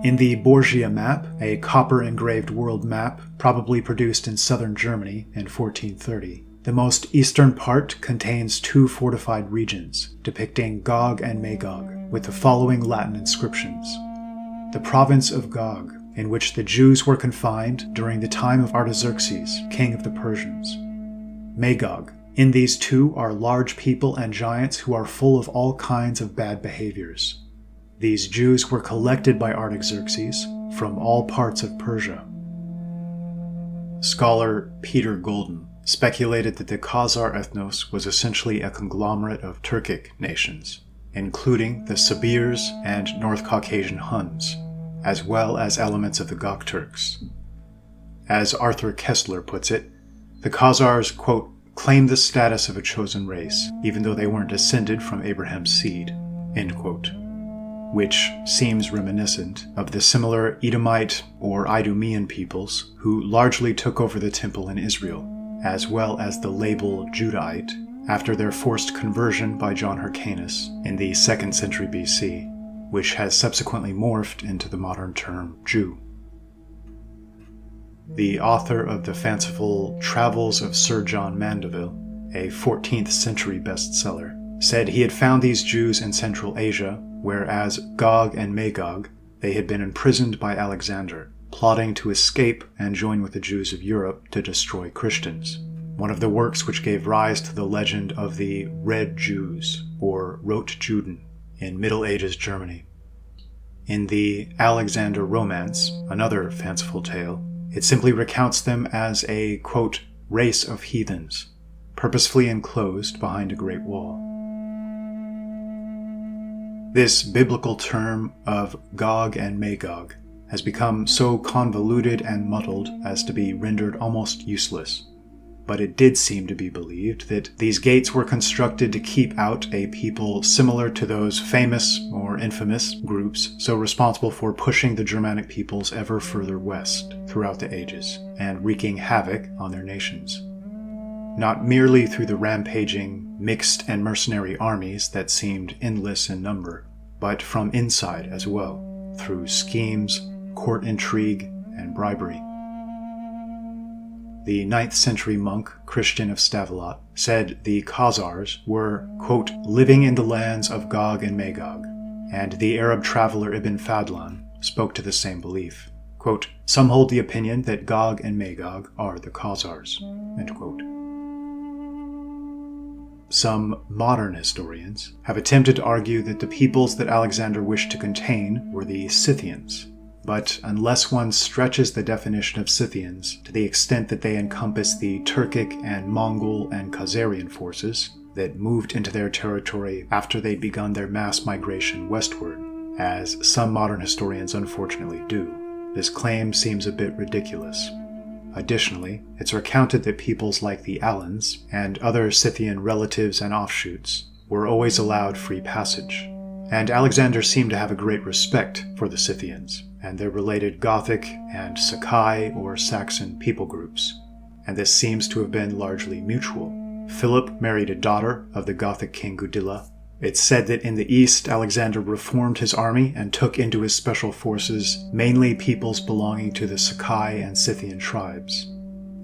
In the Borgia map, a copper-engraved world map probably produced in southern Germany in 1430, the most eastern part contains 2 fortified regions, depicting Gog and Magog, with the following Latin inscriptions. The province of Gog, in which the Jews were confined during the time of Artaxerxes, king of the Persians. Magog. In these 2 are large people and giants who are full of all kinds of bad behaviors. These Jews were collected by Artaxerxes from all parts of Persia. Scholar Peter Golden speculated that the Khazar ethnos was essentially a conglomerate of Turkic nations, including the Sabirs and North Caucasian Huns, as well as elements of the Gokturks. As Arthur Kessler puts it, the Khazars, quote, claim the status of a chosen race, even though they weren't descended from Abraham's seed, end quote, which seems reminiscent of the similar Edomite or Idumean peoples who largely took over the temple in Israel, as well as the label Judahite after their forced conversion by John Hyrcanus in the 2nd century BC, which has subsequently morphed into the modern term Jew. The author of the fanciful Travels of Sir John Mandeville, a 14th century bestseller, said he had found these Jews in Central Asia, whereas Gog and Magog, they had been imprisoned by Alexander, plotting to escape and join with the Jews of Europe to destroy Christians, one of the works which gave rise to the legend of the Red Jews, or Rote Juden, in Middle Ages Germany. In the Alexander Romance, another fanciful tale, it simply recounts them as a, quote, race of heathens, purposefully enclosed behind a great wall. This biblical term of Gog and Magog has become so convoluted and muddled as to be rendered almost useless. But it did seem to be believed that these gates were constructed to keep out a people similar to those famous or infamous groups so responsible for pushing the Germanic peoples ever further west throughout the ages and wreaking havoc on their nations. Not merely through the rampaging, mixed and mercenary armies that seemed endless in number, but from inside as well, through schemes, court intrigue, and bribery. The 9th century monk Christian of Stavelot said the Khazars were, quote, living in the lands of Gog and Magog, and the Arab traveler Ibn Fadlan spoke to the same belief. Quote, some hold the opinion that Gog and Magog are the Khazars, end quote. Some modern historians have attempted to argue that the peoples that Alexander wished to contain were the Scythians, but unless one stretches the definition of Scythians to the extent that they encompass the Turkic and Mongol and Khazarian forces that moved into their territory after they'd begun their mass migration westward, as some modern historians unfortunately do, this claim seems a bit ridiculous. Additionally, it's recounted that peoples like the Alans and other Scythian relatives and offshoots were always allowed free passage, and Alexander seemed to have a great respect for the Scythians and their related Gothic and Sakai or Saxon people groups, and this seems to have been largely mutual. Philip married a daughter of the Gothic king Gudilla. It's said that in the east, Alexander reformed his army and took into his special forces mainly peoples belonging to the Sakai and Scythian tribes.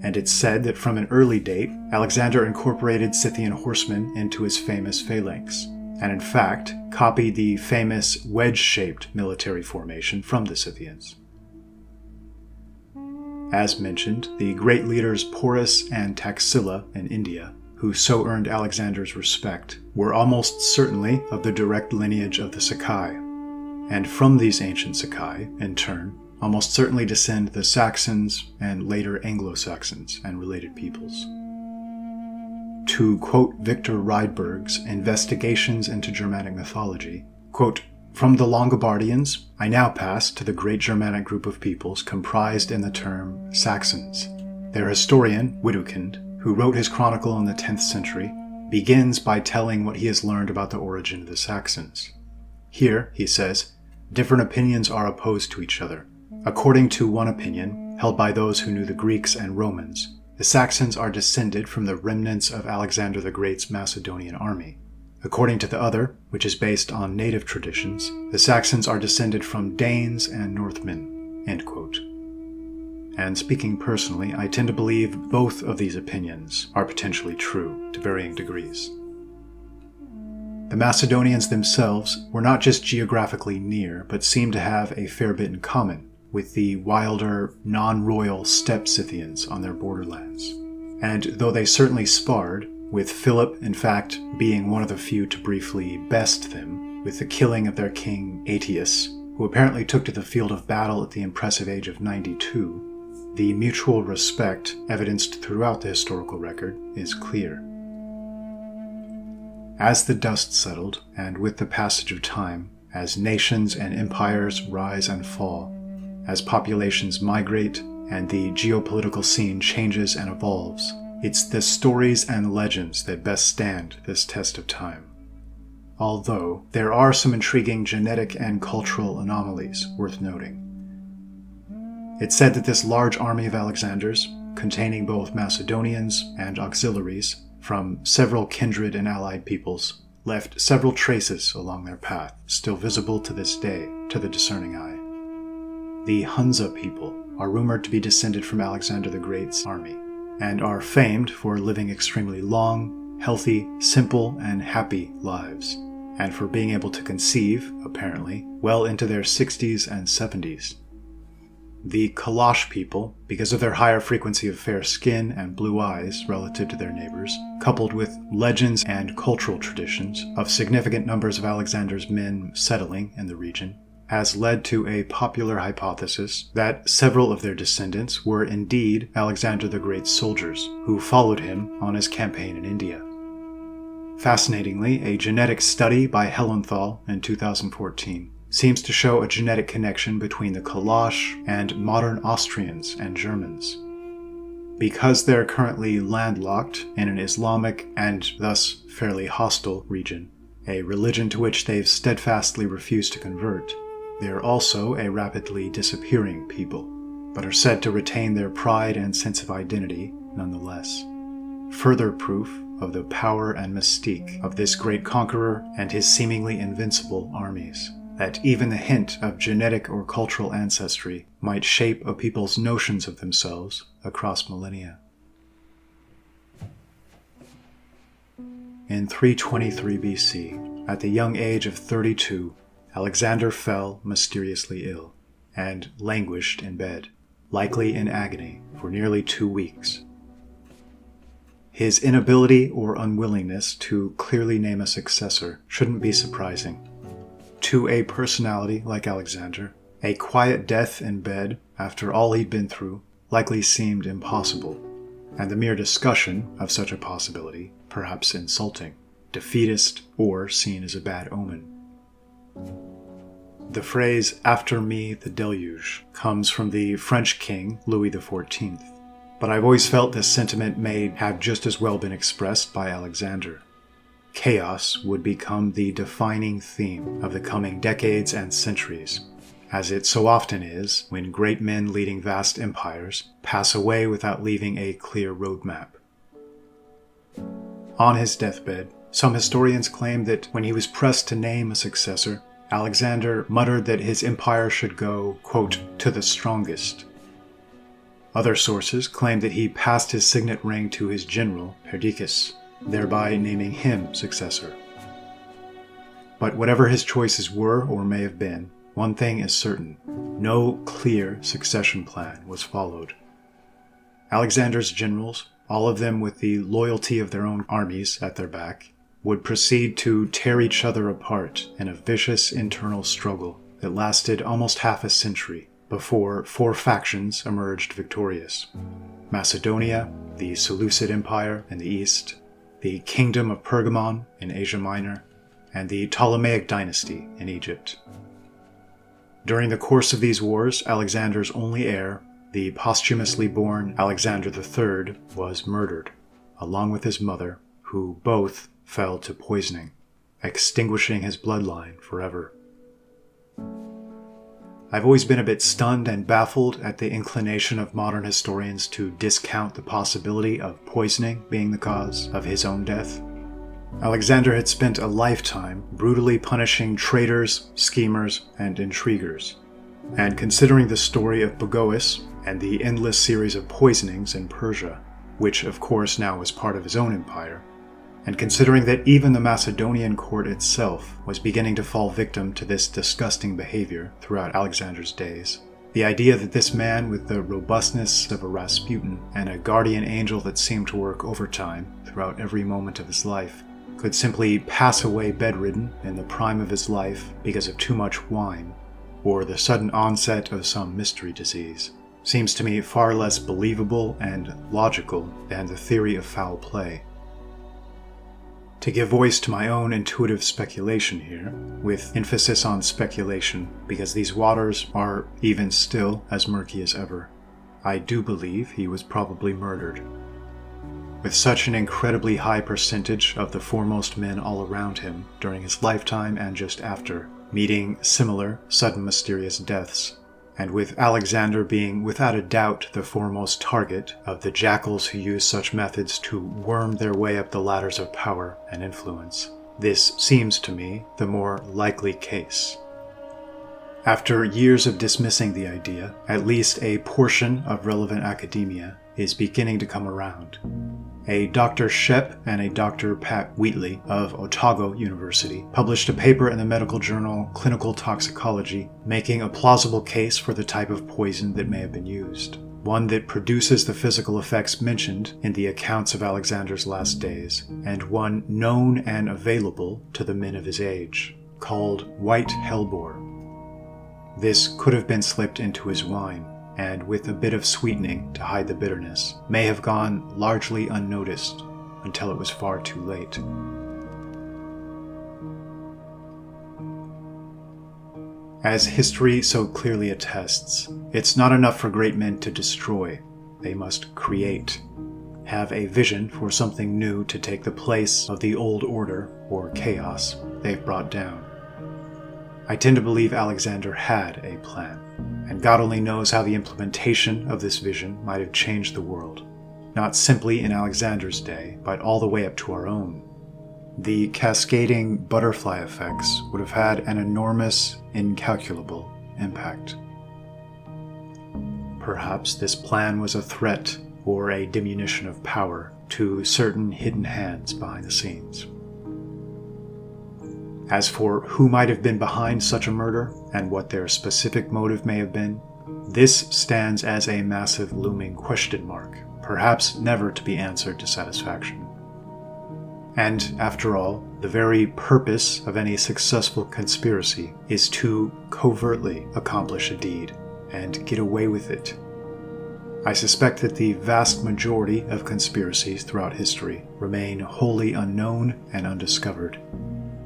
And it's said that from an early date, Alexander incorporated Scythian horsemen into his famous phalanx, and in fact, copied the famous wedge-shaped military formation from the Scythians. As mentioned, the great leaders Porus and Taxila in India, who so earned Alexander's respect, were almost certainly of the direct lineage of the Sakai, and from these ancient Sakai, in turn, almost certainly descend the Saxons and later Anglo-Saxons and related peoples. To quote Victor Rydberg's Investigations into Germanic Mythology, quote, "From the Longobardians, I now pass to the great Germanic group of peoples comprised in the term Saxons. Their historian, Widukind, who wrote his chronicle in the 10th century, begins by telling what he has learned about the origin of the Saxons. Here, he says, different opinions are opposed to each other. According to one opinion, held by those who knew the Greeks and Romans, the Saxons are descended from the remnants of Alexander the Great's Macedonian army. According to the other, which is based on native traditions, the Saxons are descended from Danes and Northmen." End quote. And speaking personally, I tend to believe both of these opinions are potentially true to varying degrees. The Macedonians themselves were not just geographically near, but seemed to have a fair bit in common with the wilder, non-royal steppe Scythians on their borderlands. And though they certainly sparred, with Philip, in fact, being one of the few to briefly best them, with the killing of their king Aetius, who apparently took to the field of battle at the impressive age of 92, the mutual respect evidenced throughout the historical record is clear. As the dust settled, and with the passage of time, as nations and empires rise and fall, as populations migrate and the geopolitical scene changes and evolves, it's the stories and legends that best stand this test of time. Although there are some intriguing genetic and cultural anomalies worth noting. It's said that this large army of Alexander's, containing both Macedonians and auxiliaries from several kindred and allied peoples, left several traces along their path, still visible to this day to the discerning eye. The Hunza people are rumored to be descended from Alexander the Great's army, and are famed for living extremely long, healthy, simple, and happy lives, and for being able to conceive, apparently, well into their 60s and 70s. The Kalash people, because of their higher frequency of fair skin and blue eyes relative to their neighbors, coupled with legends and cultural traditions of significant numbers of Alexander's men settling in the region, has led to a popular hypothesis that several of their descendants were indeed Alexander the Great's soldiers who followed him on his campaign in India. Fascinatingly, a genetic study by Hellenthal in 2014 seems to show a genetic connection between the Kalash and modern Austrians and Germans. Because they're currently landlocked in an Islamic and thus fairly hostile region, a religion to which they've steadfastly refused to convert, they're also a rapidly disappearing people, but are said to retain their pride and sense of identity nonetheless. Further proof of the power and mystique of this great conqueror and his seemingly invincible armies, that even the hint of genetic or cultural ancestry might shape a people's notions of themselves across millennia. In 323 BC, at the young age of 32, Alexander fell mysteriously ill and languished in bed, likely in agony, for nearly 2 weeks. His inability or unwillingness to clearly name a successor shouldn't be surprising. To a personality like Alexander, a quiet death in bed after all he'd been through likely seemed impossible, and the mere discussion of such a possibility perhaps insulting, defeatist, or seen as a bad omen. The phrase, "after me the deluge," comes from the French king Louis XIV, but I've always felt this sentiment may have just as well been expressed by Alexander. Chaos would become the defining theme of the coming decades and centuries, as it so often is when great men leading vast empires pass away without leaving a clear roadmap. On his deathbed, some historians claim that when he was pressed to name a successor, Alexander muttered that his empire should go, quote, "to the strongest." Other sources claim that he passed his signet ring to his general, Perdiccas, thereby naming him successor. But whatever his choices were or may have been, one thing is certain: no clear succession plan was followed. Alexander's generals, all of them with the loyalty of their own armies at their back, would proceed to tear each other apart in a vicious internal struggle that lasted almost half a century before 4 factions emerged victorious: Macedonia, the Seleucid Empire in the east, the Kingdom of Pergamon in Asia Minor, and the Ptolemaic dynasty in Egypt. During the course of these wars, Alexander's only heir, the posthumously born Alexander III, was murdered, along with his mother, who both fell to poisoning, extinguishing his bloodline forever. I've always been a bit stunned and baffled at the inclination of modern historians to discount the possibility of poisoning being the cause of his own death. Alexander had spent a lifetime brutally punishing traitors, schemers, and intriguers. And considering the story of Bagoas and the endless series of poisonings in Persia, which of course now was part of his own empire, and considering that even the Macedonian court itself was beginning to fall victim to this disgusting behavior throughout Alexander's days, the idea that this man with the robustness of a Rasputin and a guardian angel that seemed to work overtime throughout every moment of his life could simply pass away bedridden in the prime of his life because of too much wine, or the sudden onset of some mystery disease, seems to me far less believable and logical than the theory of foul play. To give voice to my own intuitive speculation here, with emphasis on speculation because these waters are even still as murky as ever, I do believe he was probably murdered. With such an incredibly high percentage of the foremost men all around him during his lifetime and just after, meeting similar, sudden mysterious deaths, and with Alexander being without a doubt the foremost target of the jackals who use such methods to worm their way up the ladders of power and influence, this seems to me the more likely case. After years of dismissing the idea, at least a portion of relevant academia is beginning to come around. A Dr. Shep and a Dr. Pat Wheatley of Otago University published a paper in the medical journal Clinical Toxicology making a plausible case for the type of poison that may have been used, one that produces the physical effects mentioned in the accounts of Alexander's last days, and one known and available to the men of his age, called white hellebore. This could have been slipped into his wine, and with a bit of sweetening to hide the bitterness, may have gone largely unnoticed until it was far too late. As history so clearly attests, it's not enough for great men to destroy, they must create, have a vision for something new to take the place of the old order, or chaos, they've brought down. I tend to believe Alexander had a plan, and God only knows how the implementation of this vision might have changed the world, not simply in Alexander's day, but all the way up to our own. The cascading butterfly effects would have had an enormous, incalculable impact. Perhaps this plan was a threat or a diminution of power to certain hidden hands behind the scenes. As for who might have been behind such a murder, and what their specific motive may have been, this stands as a massive looming question mark, perhaps never to be answered to satisfaction. And, after all, the very purpose of any successful conspiracy is to covertly accomplish a deed, and get away with it. I suspect that the vast majority of conspiracies throughout history remain wholly unknown and undiscovered.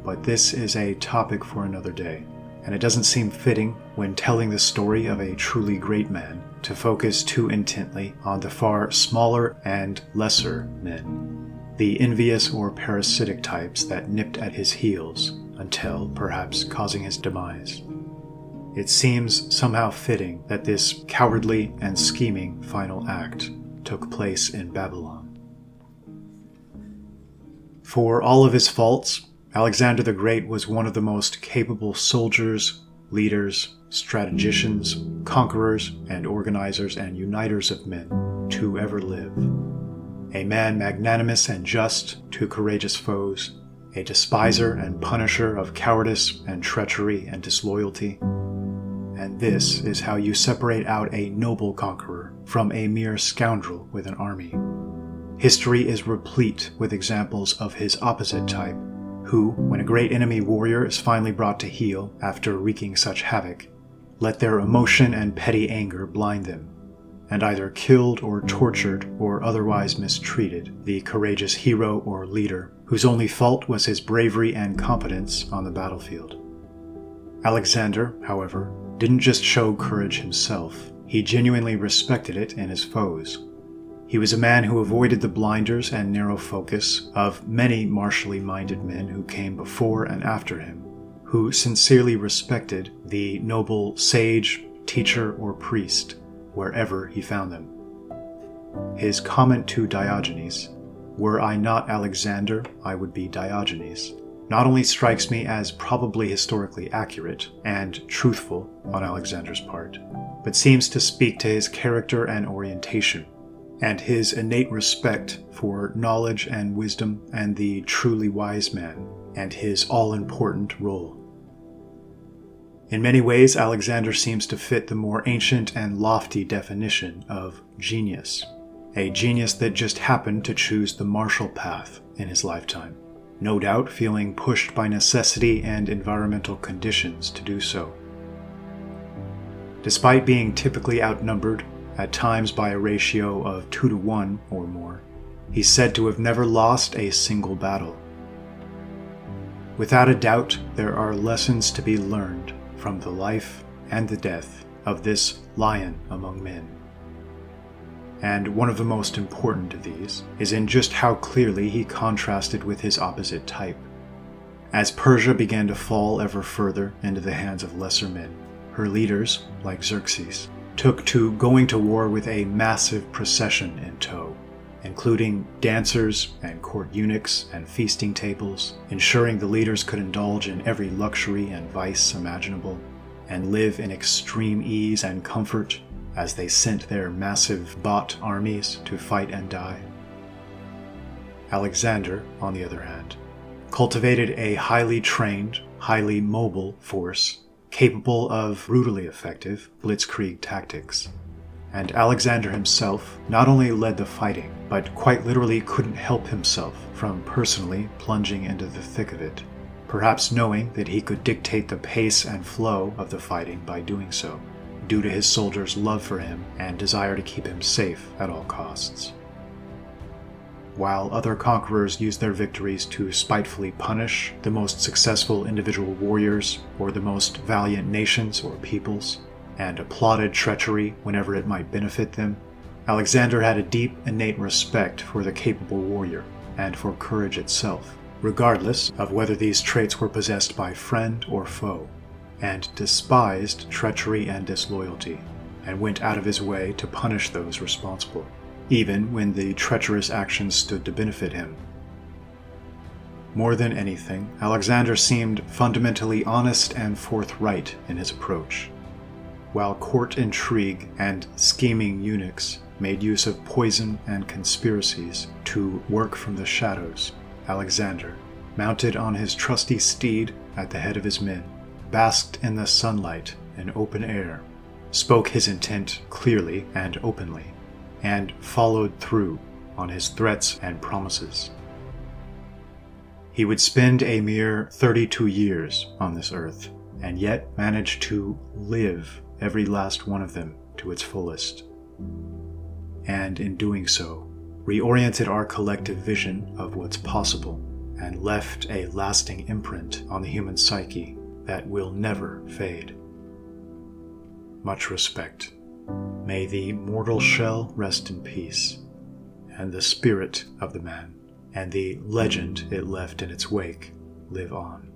But this is a topic for another day, and it doesn't seem fitting when telling the story of a truly great man to focus too intently on the far smaller and lesser men, the envious or parasitic types that nipped at his heels until perhaps causing his demise. It seems somehow fitting that this cowardly and scheming final act took place in Babylon. For all of his faults, Alexander the Great was one of the most capable soldiers, leaders, strategicians, conquerors, and organizers and uniters of men to ever live. A man magnanimous and just to courageous foes, a despiser and punisher of cowardice and treachery and disloyalty. And this is how you separate out a noble conqueror from a mere scoundrel with an army. History is replete with examples of his opposite type, who, when a great enemy warrior is finally brought to heel after wreaking such havoc, let their emotion and petty anger blind them, and either killed or tortured or otherwise mistreated the courageous hero or leader whose only fault was his bravery and competence on the battlefield. Alexander, however, didn't just show courage himself, he genuinely respected it in his foes. He was a man who avoided the blinders and narrow focus of many martially minded men who came before and after him, who sincerely respected the noble sage, teacher, or priest wherever he found them. His comment to Diogenes, "Were I not Alexander, I would be Diogenes," not only strikes me as probably historically accurate and truthful on Alexander's part, but seems to speak to his character and orientation, and his innate respect for knowledge and wisdom and the truly wise man, and his all-important role. In many ways, Alexander seems to fit the more ancient and lofty definition of genius, a genius that just happened to choose the martial path in his lifetime, no doubt feeling pushed by necessity and environmental conditions to do so. Despite being typically outnumbered, at times by a ratio of 2-to-1 or more, he's said to have never lost a single battle. Without a doubt, there are lessons to be learned from the life and the death of this lion among men. And one of the most important of these is in just how clearly he contrasted with his opposite type. As Persia began to fall ever further into the hands of lesser men, her leaders, like Xerxes, took to going to war with a massive procession in tow, including dancers and court eunuchs and feasting tables, ensuring the leaders could indulge in every luxury and vice imaginable, and live in extreme ease and comfort as they sent their massive bought armies to fight and die. Alexander, on the other hand, cultivated a highly trained, highly mobile force capable of brutally effective blitzkrieg tactics. And Alexander himself not only led the fighting, but quite literally couldn't help himself from personally plunging into the thick of it, perhaps knowing that he could dictate the pace and flow of the fighting by doing so, due to his soldiers' love for him and desire to keep him safe at all costs. While other conquerors used their victories to spitefully punish the most successful individual warriors or the most valiant nations or peoples, and applauded treachery whenever it might benefit them, Alexander had a deep innate respect for the capable warrior and for courage itself, regardless of whether these traits were possessed by friend or foe, and despised treachery and disloyalty, and went out of his way to punish those responsible, even when the treacherous actions stood to benefit him. More than anything, Alexander seemed fundamentally honest and forthright in his approach. While court intrigue and scheming eunuchs made use of poison and conspiracies to work from the shadows, Alexander, mounted on his trusty steed at the head of his men, basked in the sunlight and open air, spoke his intent clearly and openly, and followed through on his threats and promises. He would spend a mere 32 years on this earth, and yet managed to live every last one of them to its fullest. And in doing so, reoriented our collective vision of what's possible, and left a lasting imprint on the human psyche that will never fade. Much respect. May the mortal shell rest in peace, and the spirit of the man, and the legend it left in its wake, live on.